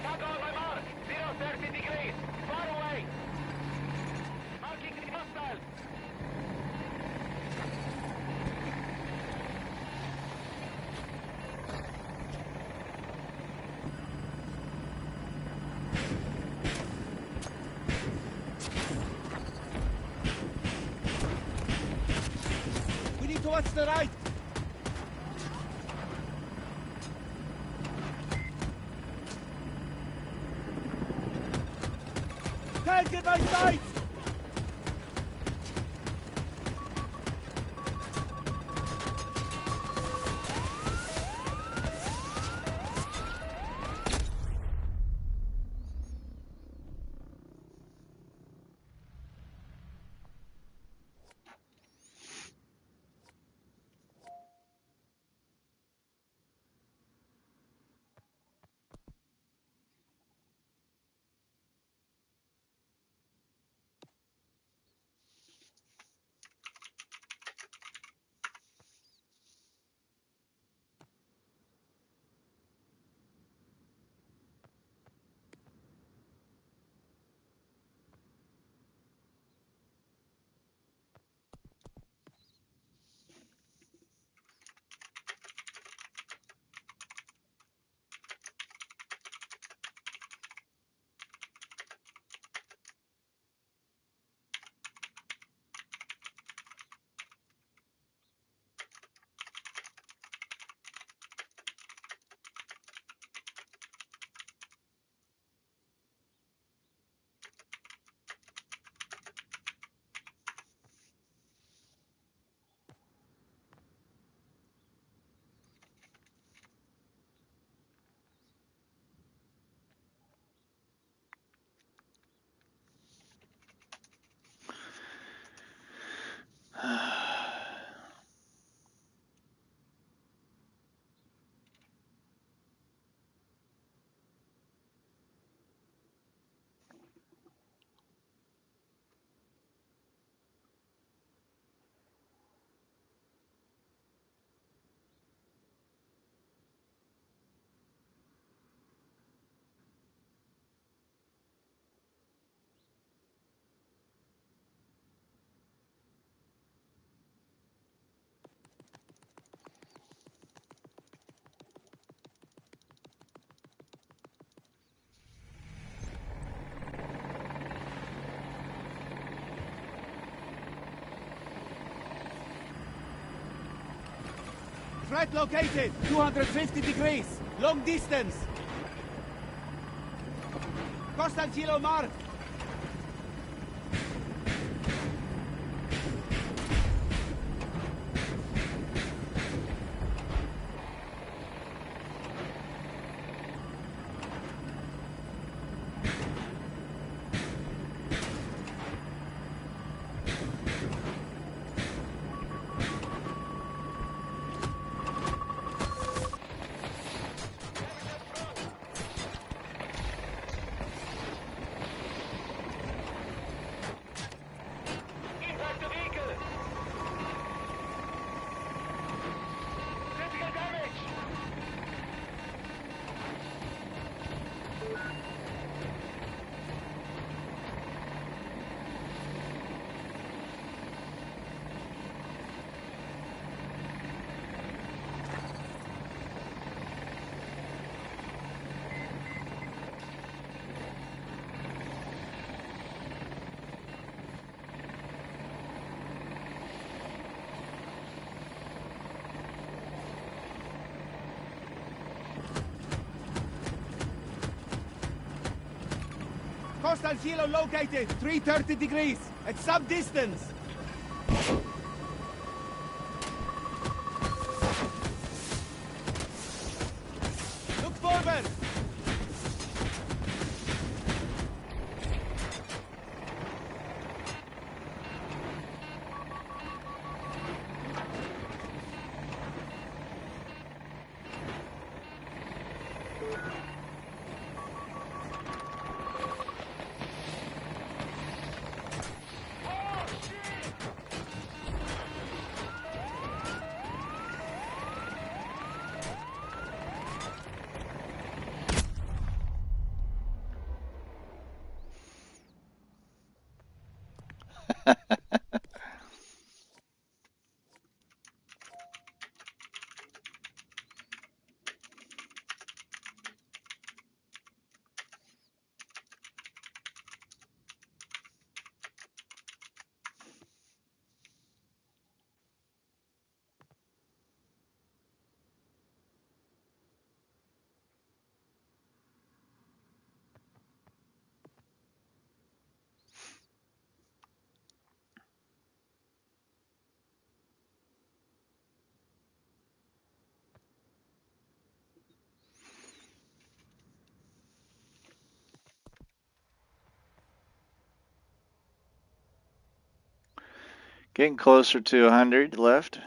Speaker 2: Taco on my mark. 030 degrees. Far away. Marking the hostile. We need to watch the right. Tank in my sights!
Speaker 6: Threat located. 250 degrees. Long distance. Coastal Kilo marked.
Speaker 2: Impact the vehicle! Critical damage!
Speaker 6: Coastal Kilo located. 330 degrees. At some distance. Look forward.
Speaker 1: Getting closer to 100 left.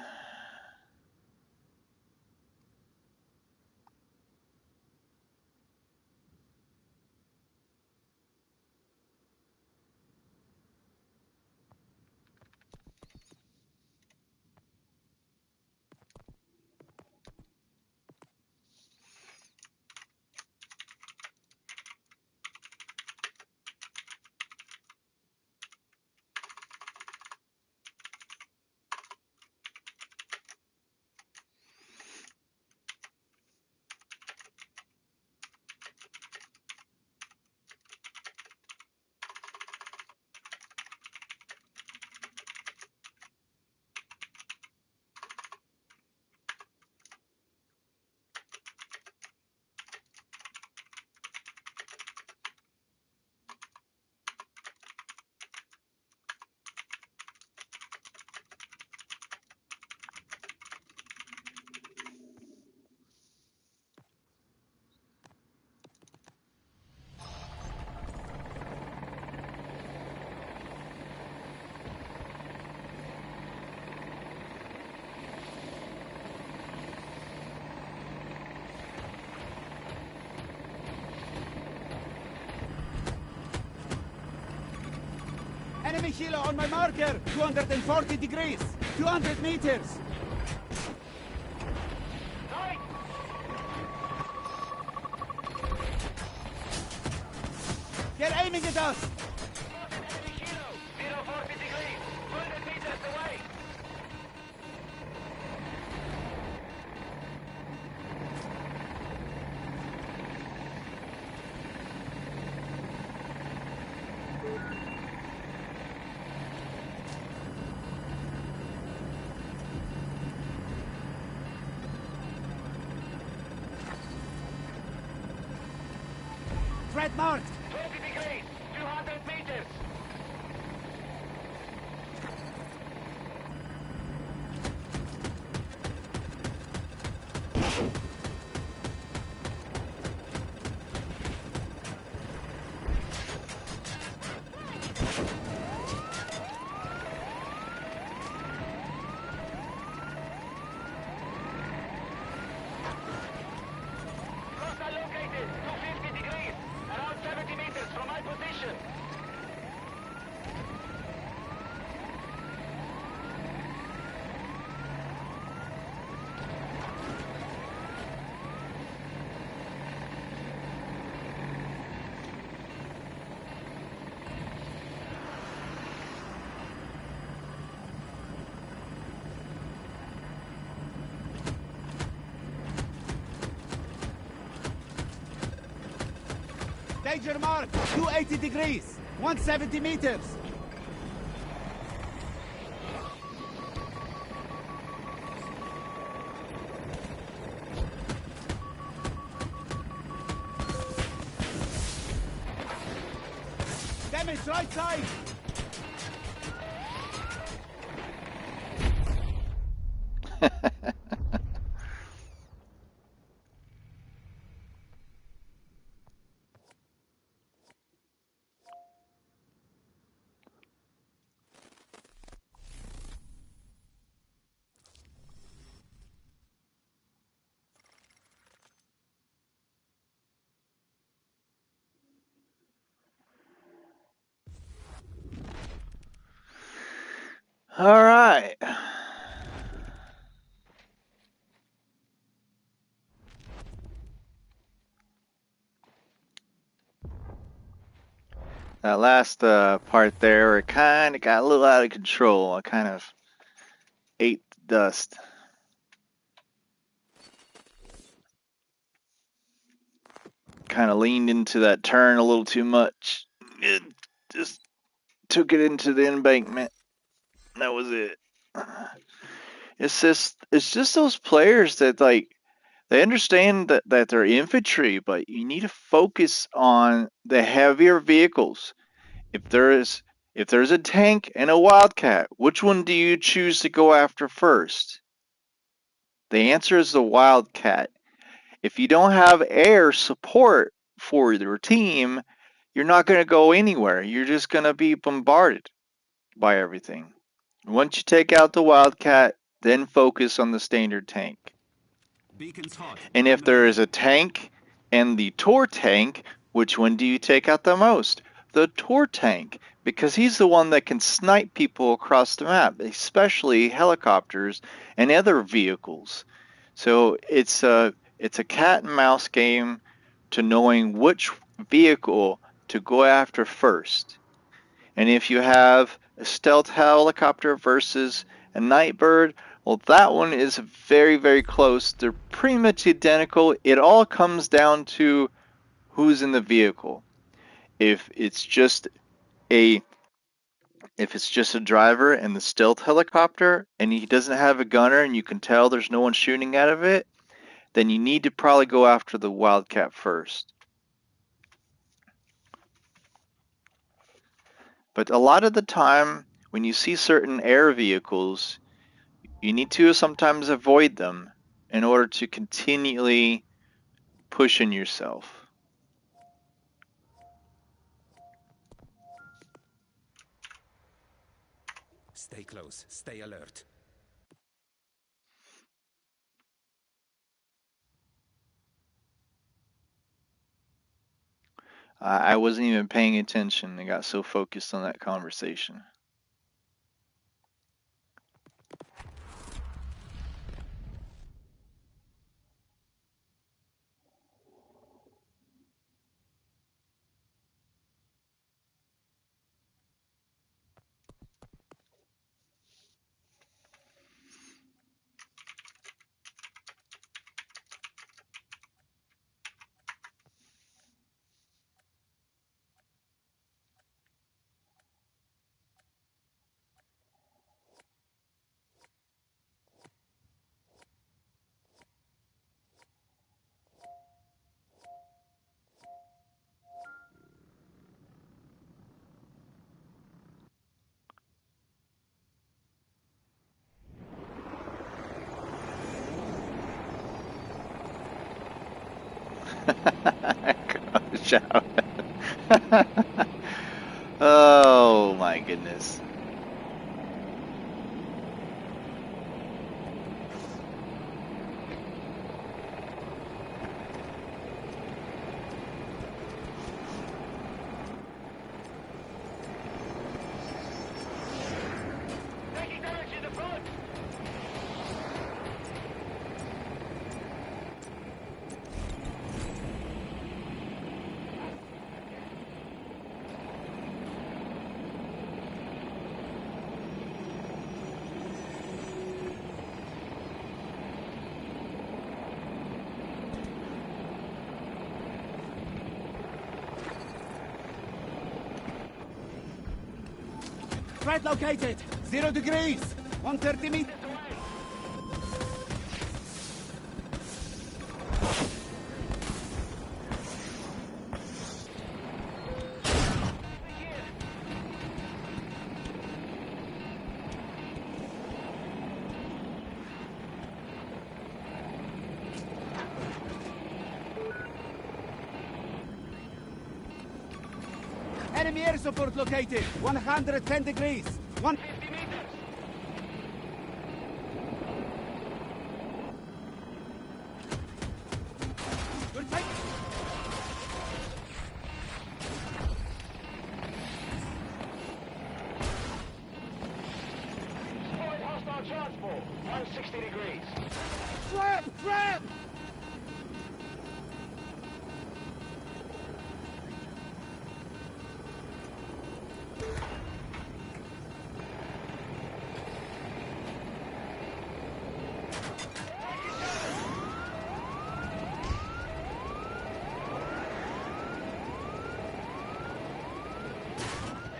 Speaker 6: Enemy Kilo on my marker. 240 degrees. 200 meters.
Speaker 2: Right!
Speaker 6: They're aiming at us.
Speaker 2: Enemy Kilo! 040 degrees! 200 meters away!
Speaker 6: Target marked.
Speaker 2: 20 degrees, 200 meters. Hostile located, 250 degrees, around 70 meters from my position.
Speaker 6: Danger mark. 280 degrees. 170 meters. Damage right side.
Speaker 1: All right. That last part there, it kind of got a little out of control. I kind of ate the dust. Kind of leaned into that turn a little too much. It just took it into the embankment. That was it. It's just those players that like they understand that they're infantry, but you need to focus on the heavier vehicles. If there's a tank and a wildcat, which one do you choose to go after first? The answer is the wildcat. If you don't have air support for your team, you're not going to go anywhere. You're just going to be bombarded by everything. Once you take out the wildcat, then focus on the standard tank.
Speaker 3: Beacon's hot.
Speaker 1: And if
Speaker 3: I'm
Speaker 1: there
Speaker 3: ready.
Speaker 1: is a tank and the Tor tank, which one do you take out the most? The Tor tank, because he's the one that can snipe people across the map, especially helicopters and other vehicles. So it's a cat and mouse game to knowing which vehicle to go after first. And if you have a stealth helicopter versus a Nightbird, well, that one is very, very close. They're pretty much identical. It all comes down to who's in the vehicle. If it's just a driver and the stealth helicopter and he doesn't have a gunner and you can tell there's no one shooting out of it, then you need to probably go after the Wildcat first. But a lot of the time, when you see certain air vehicles, you need to sometimes avoid them in order to continually push in yourself.
Speaker 3: Stay close. Stay alert.
Speaker 1: I wasn't even paying attention. I got so focused on that conversation. Crouch out. Oh my goodness.
Speaker 2: Taking damage in the front.
Speaker 6: Threat located. 0 degrees. 130 meters. Enemy air support located. 110 degrees.
Speaker 2: 50 meters.
Speaker 6: We're taking...
Speaker 2: Spotted hostile transport. 160 degrees.
Speaker 6: Trap! Trap!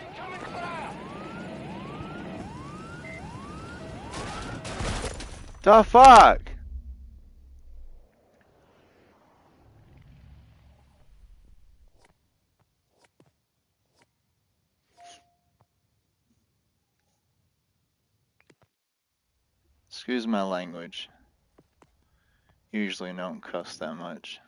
Speaker 2: Incoming fire.
Speaker 1: The fuck? Excuse my language. Usually don't cuss that much.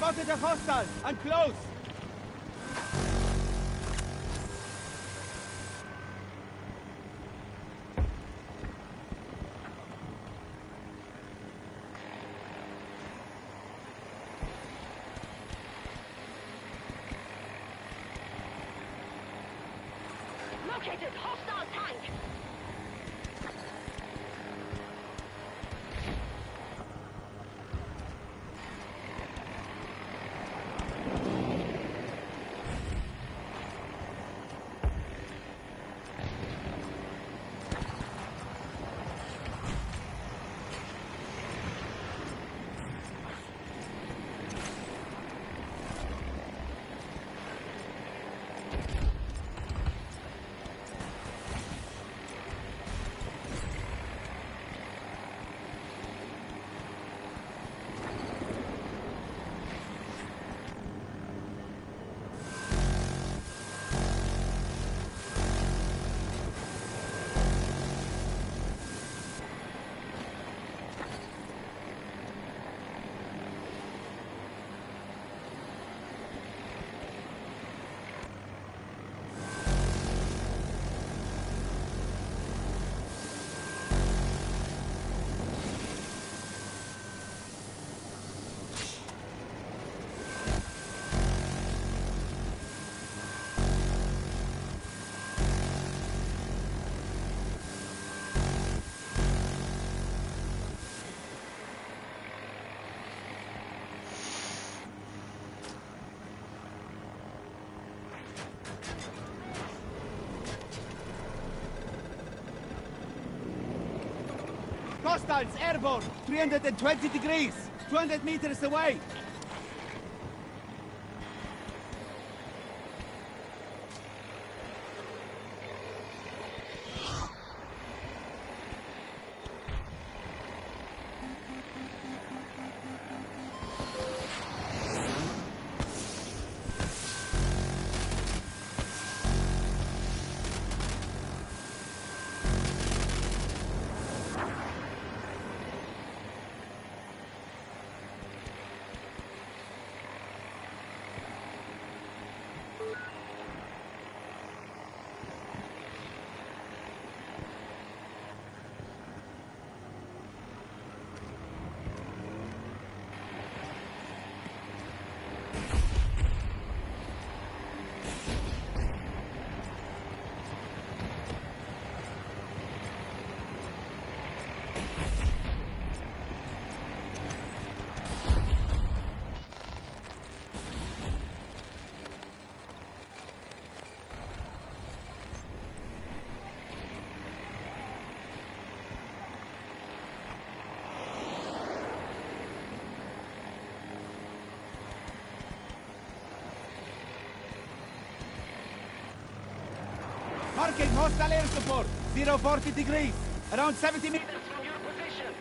Speaker 6: spotted a hostile and close.
Speaker 5: Located hostile tank.
Speaker 6: Hostiles airborne, 320 degrees, 200 meters away. Marking hostile air support, 040 degrees, around 70 meters from your position.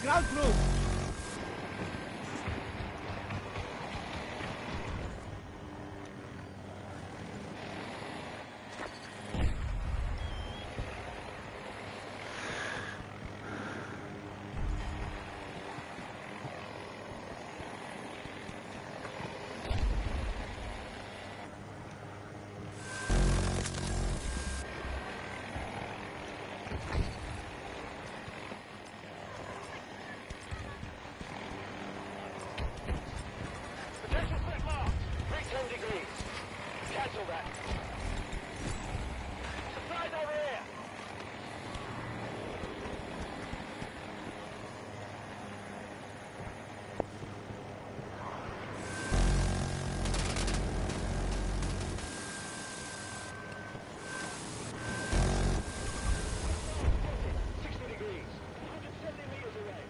Speaker 6: ground crew.
Speaker 2: Potential set mark. 310 degrees. Cancel that. Supplies over here. Degrees. 170 meters away.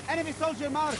Speaker 6: Enemy soldier march.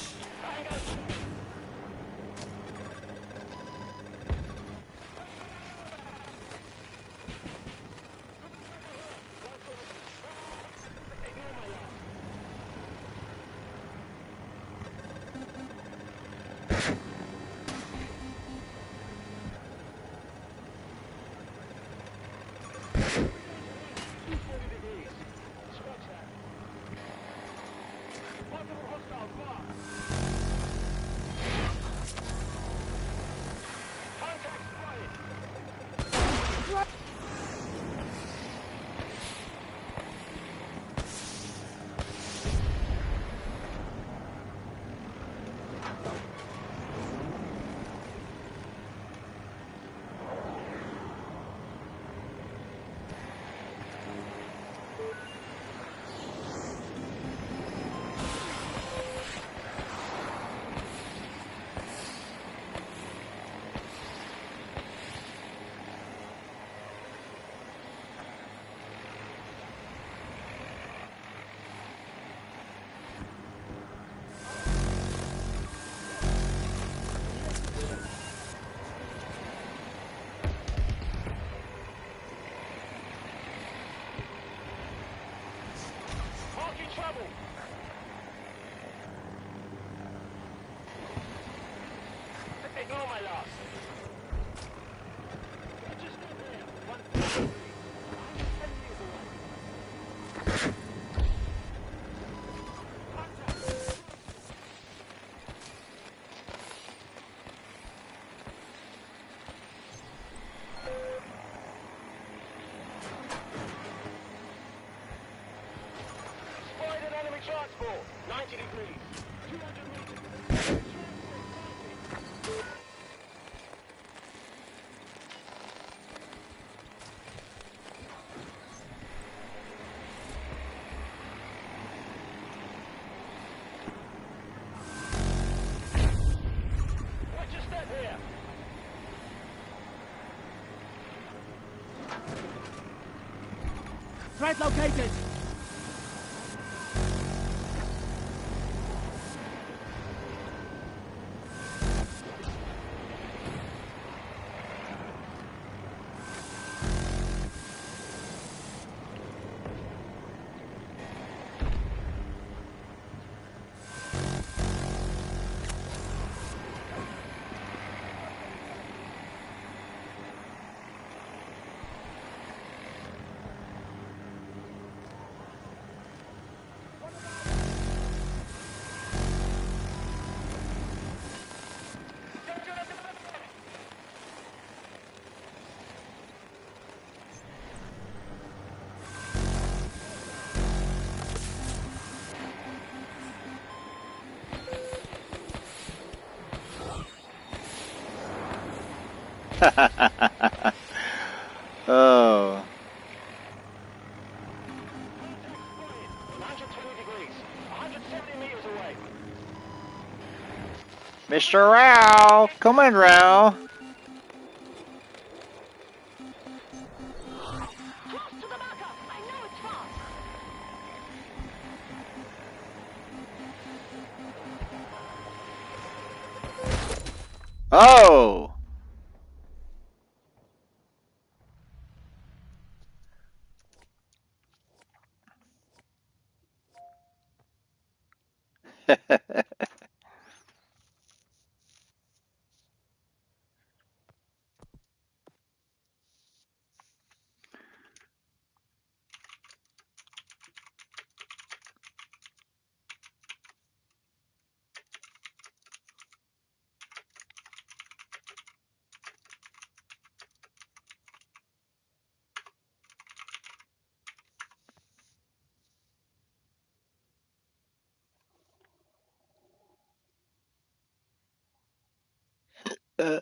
Speaker 6: Marking trouble. Ignore my loss. Just go there. 110 meters away. Contact. Spied an enemy transport. 90 degrees. 200 meters. Watch your step here. Threat located.
Speaker 1: Oh.
Speaker 2: 120 degrees. 170 meters away.
Speaker 1: Mr. Rao! Come on, Rao!
Speaker 5: Close to the marker. I know it's far.
Speaker 1: Oh! Uh,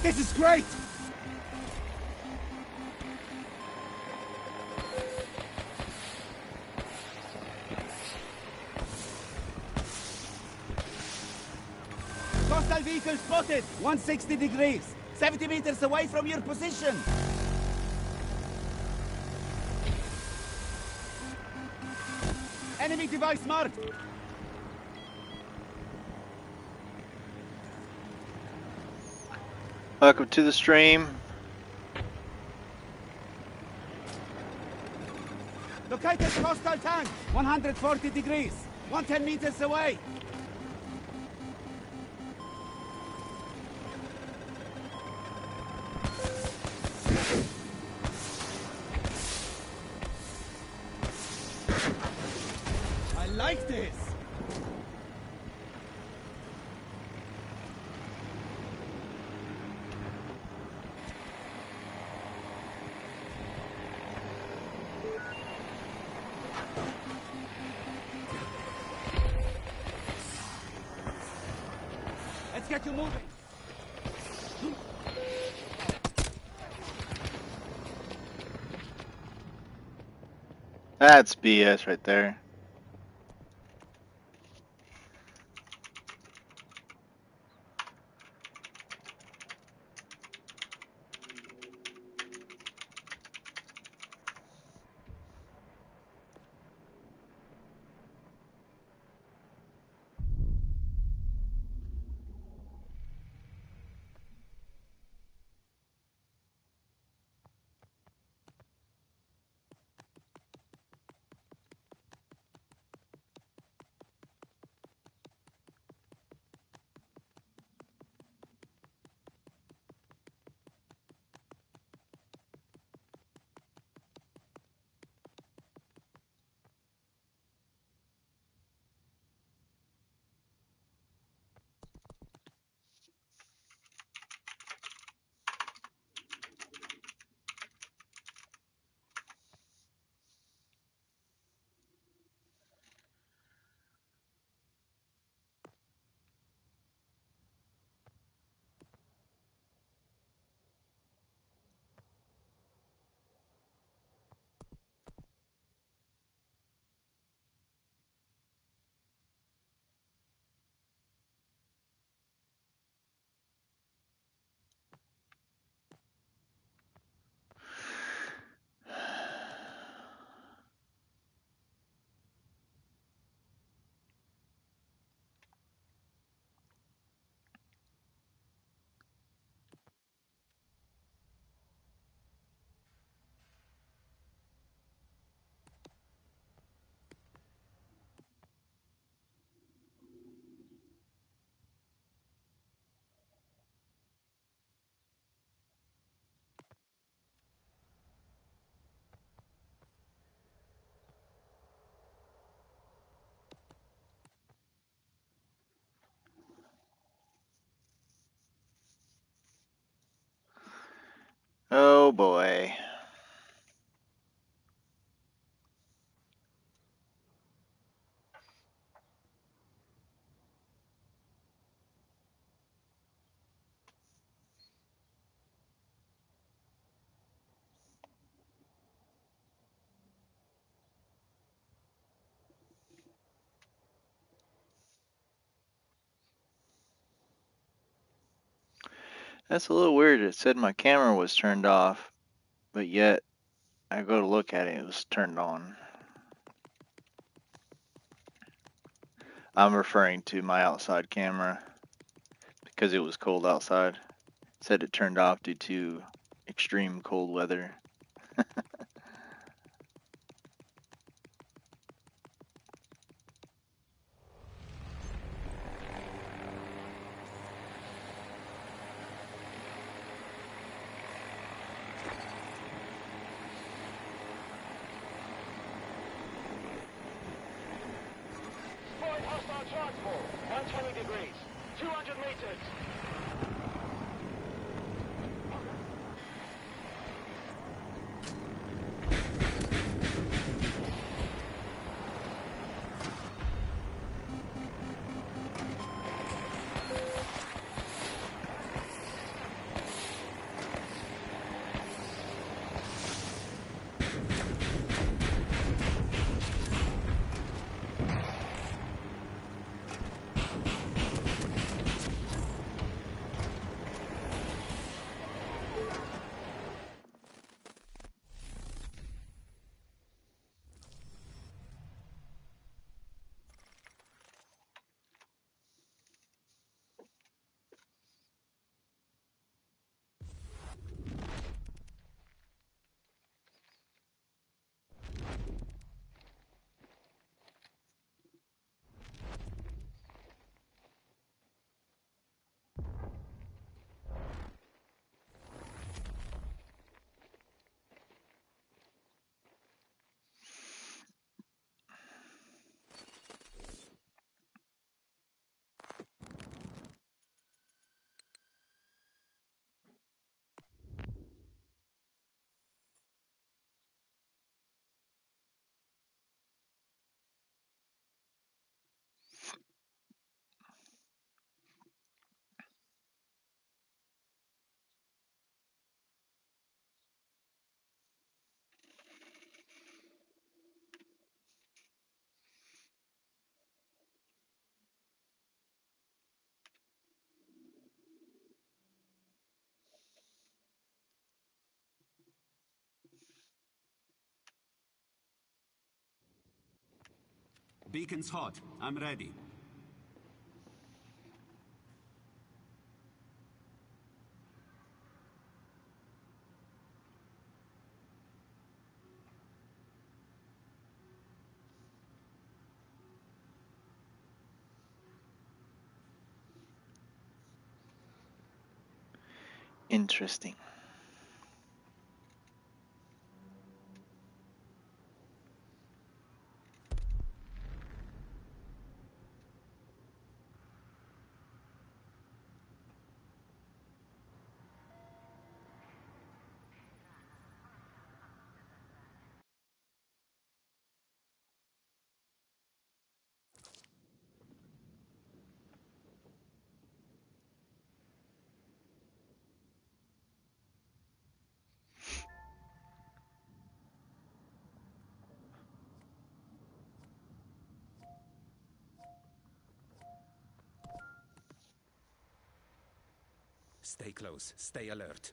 Speaker 6: This is great! Hostile vehicle spotted! 160 degrees! 70 meters away from your position! Enemy device marked!
Speaker 1: Welcome to the stream.
Speaker 6: Located hostile tank! 140 degrees! 110 meters away! I like this! Let's get you moving!
Speaker 1: That's BS right there. That's a little weird. It said my camera was turned off, but yet I go to look at it, it was turned on. I'm referring to my outside camera because it was cold outside. It said it turned off due to extreme cold weather.
Speaker 2: Spotted hostile transport. 120 degrees. 200 meters.
Speaker 3: Beacon's hot. I'm ready.
Speaker 1: Interesting.
Speaker 3: Stay close. Stay alert.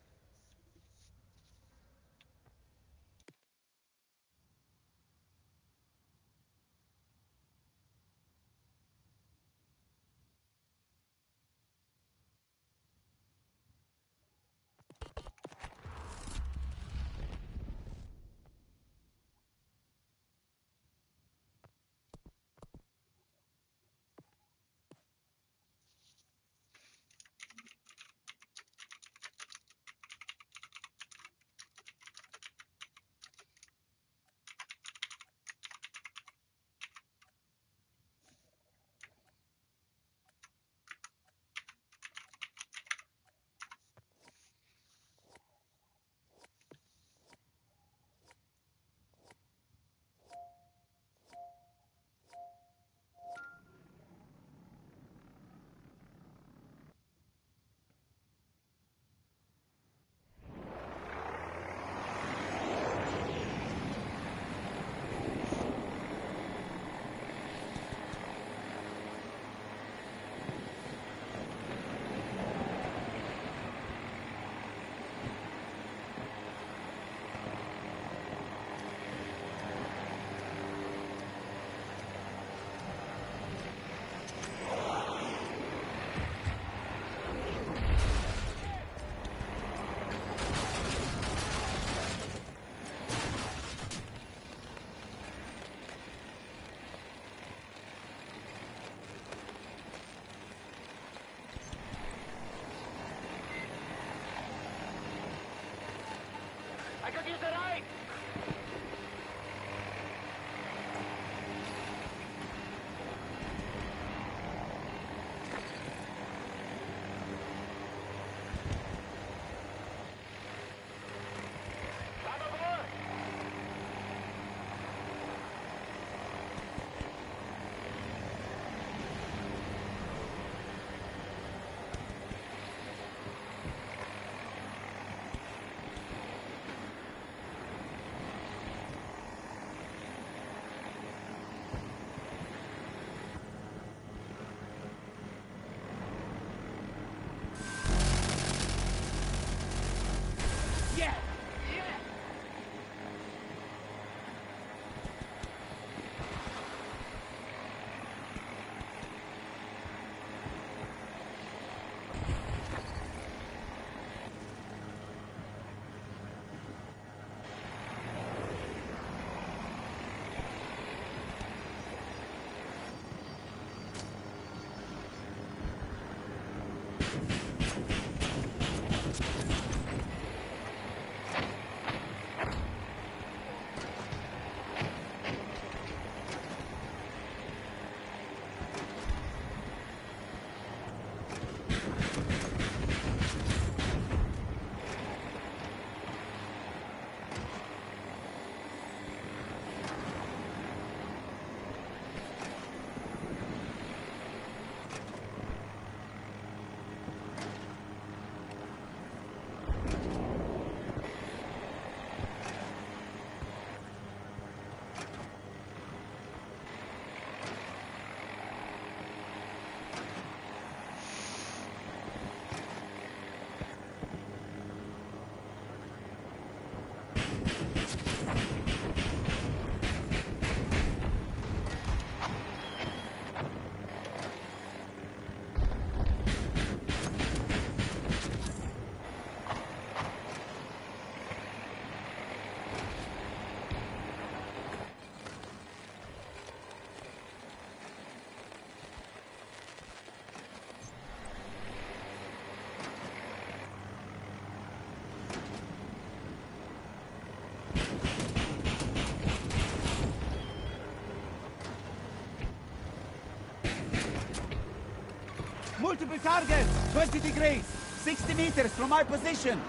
Speaker 6: Multiple targets! 20 degrees! 60 meters from my position!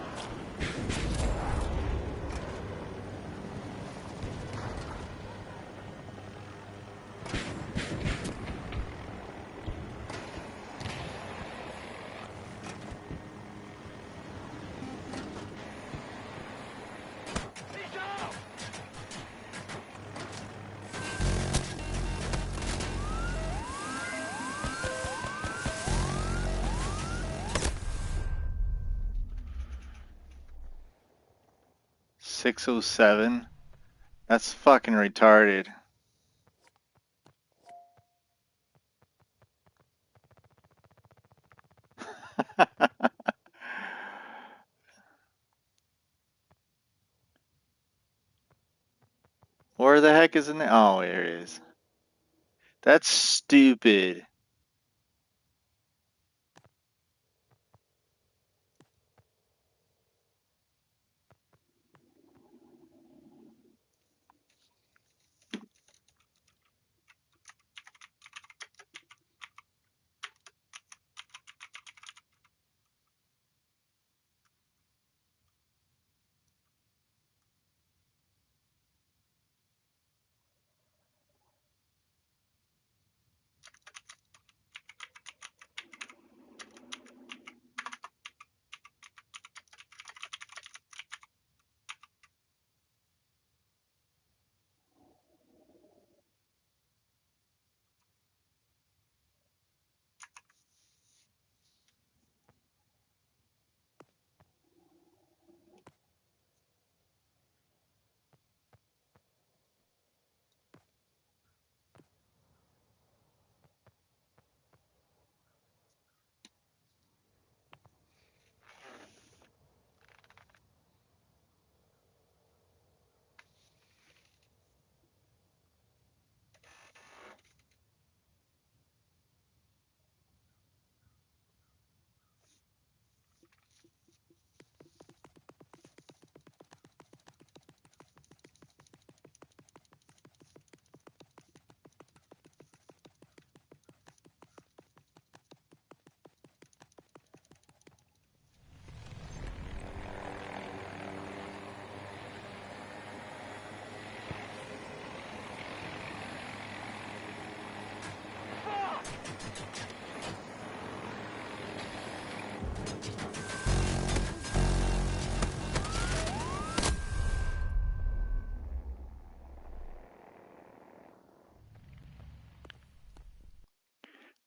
Speaker 2: Sicher!
Speaker 1: 607. That's fucking retarded. Where the heck is it? Oh, here it is. That's stupid.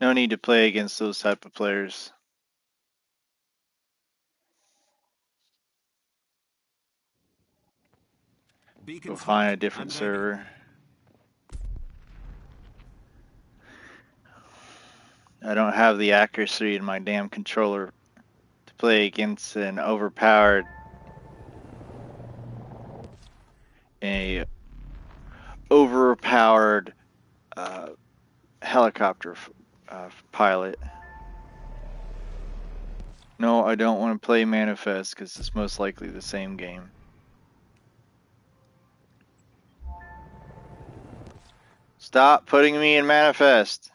Speaker 1: No need to play against those type of players. Go
Speaker 3: Beacon's
Speaker 1: find
Speaker 3: hot.
Speaker 1: a different
Speaker 3: I'm ready.
Speaker 1: server. I don't have the accuracy in my damn controller to play against an overpowered uh, helicopter pilot. No, I don't want to play Manifest because it's most likely the same game. Stop putting me in Manifest.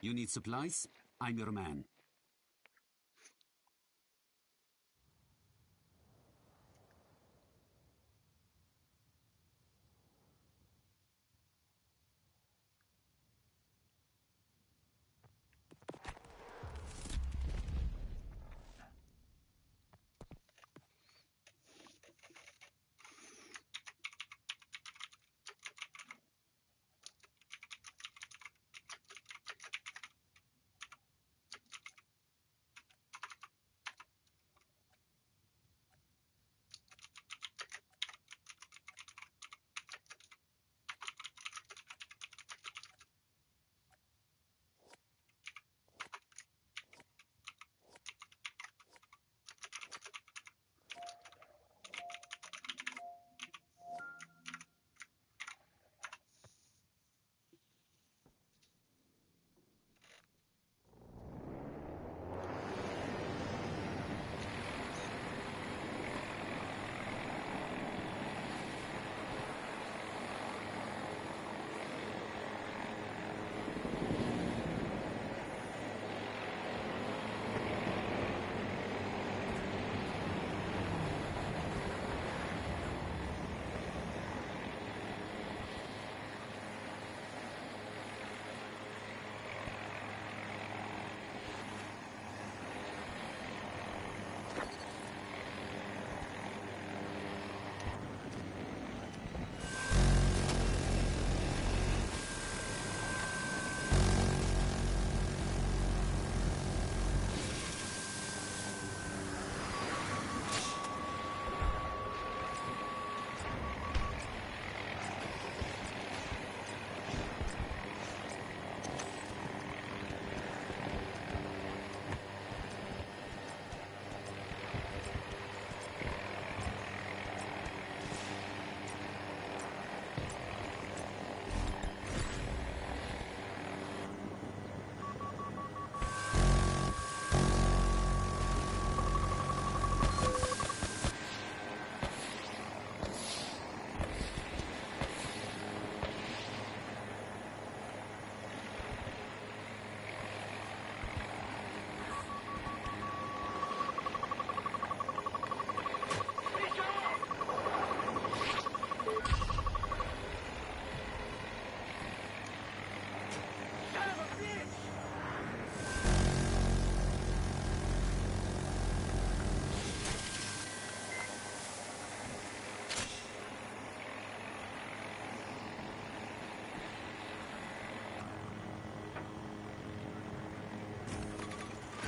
Speaker 3: You need supplies? I'm your man.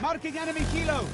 Speaker 6: Marking enemy Kilo.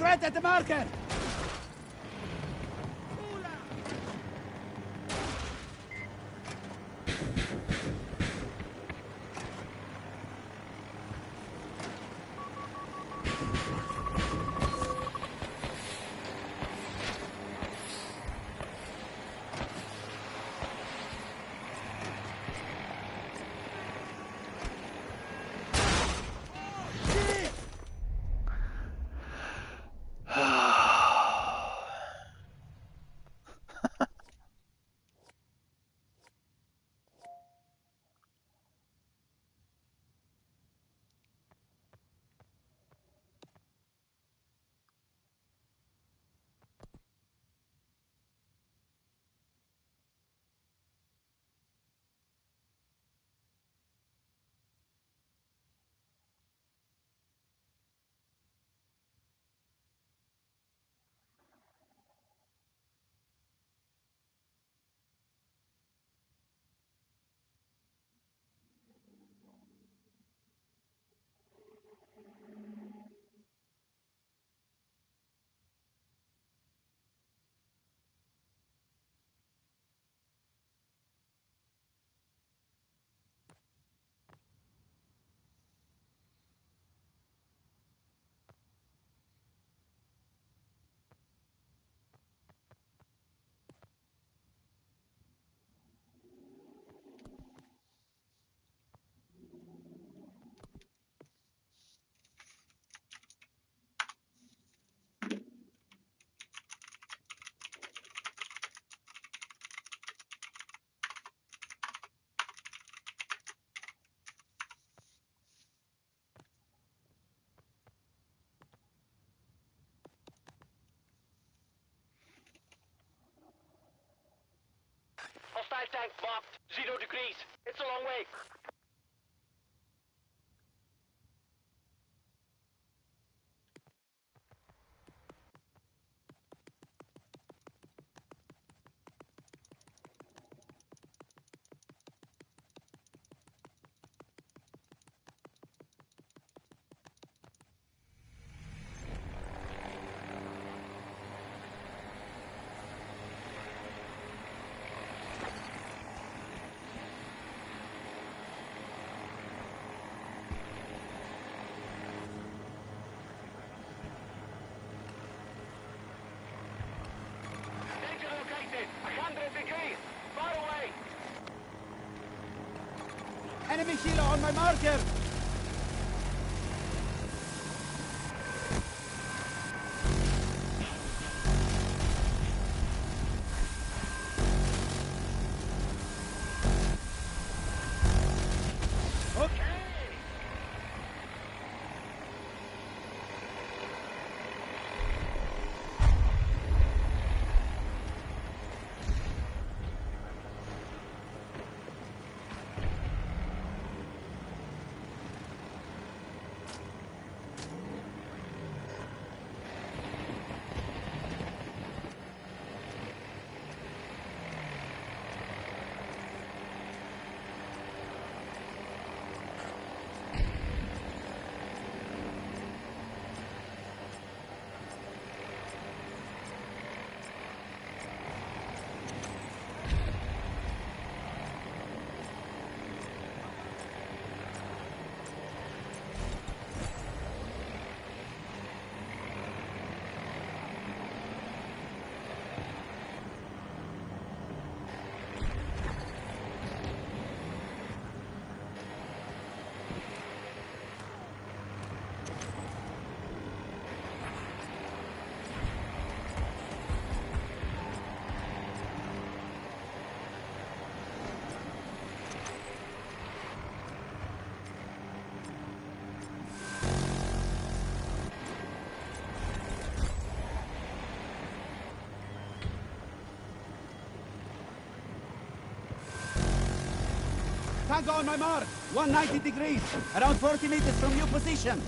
Speaker 6: threat at the marker!
Speaker 2: Hostile tank marked. 0 degrees. It's a long way. Danger located. 100 degrees. Far away.
Speaker 6: Enemy Sheila on my marker!
Speaker 2: Okay.
Speaker 6: Tango on my mark! 190 degrees! Around 40 meters from your position!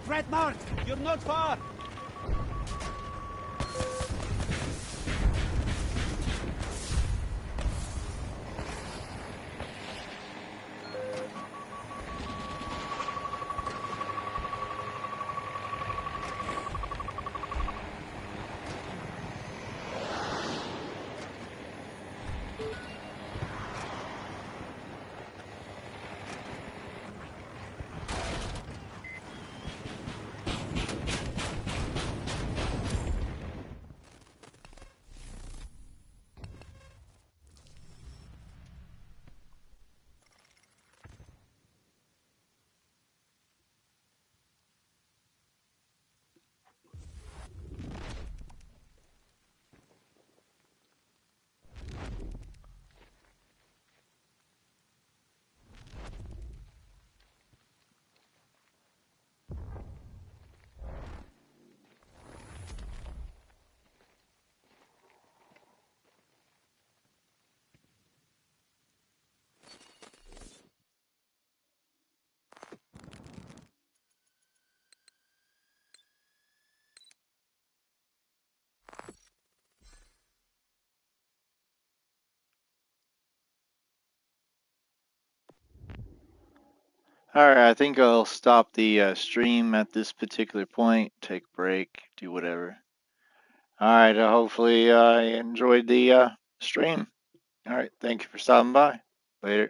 Speaker 6: Threat mark! You're not far!
Speaker 1: Alright, I think I'll stop the stream at this particular point, take a break, do whatever. Alright, hopefully you enjoyed the stream. Alright, thank you for stopping by. Later.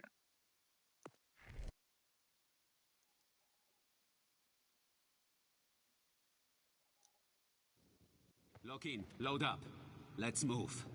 Speaker 3: Lock in. Load up. Let's move.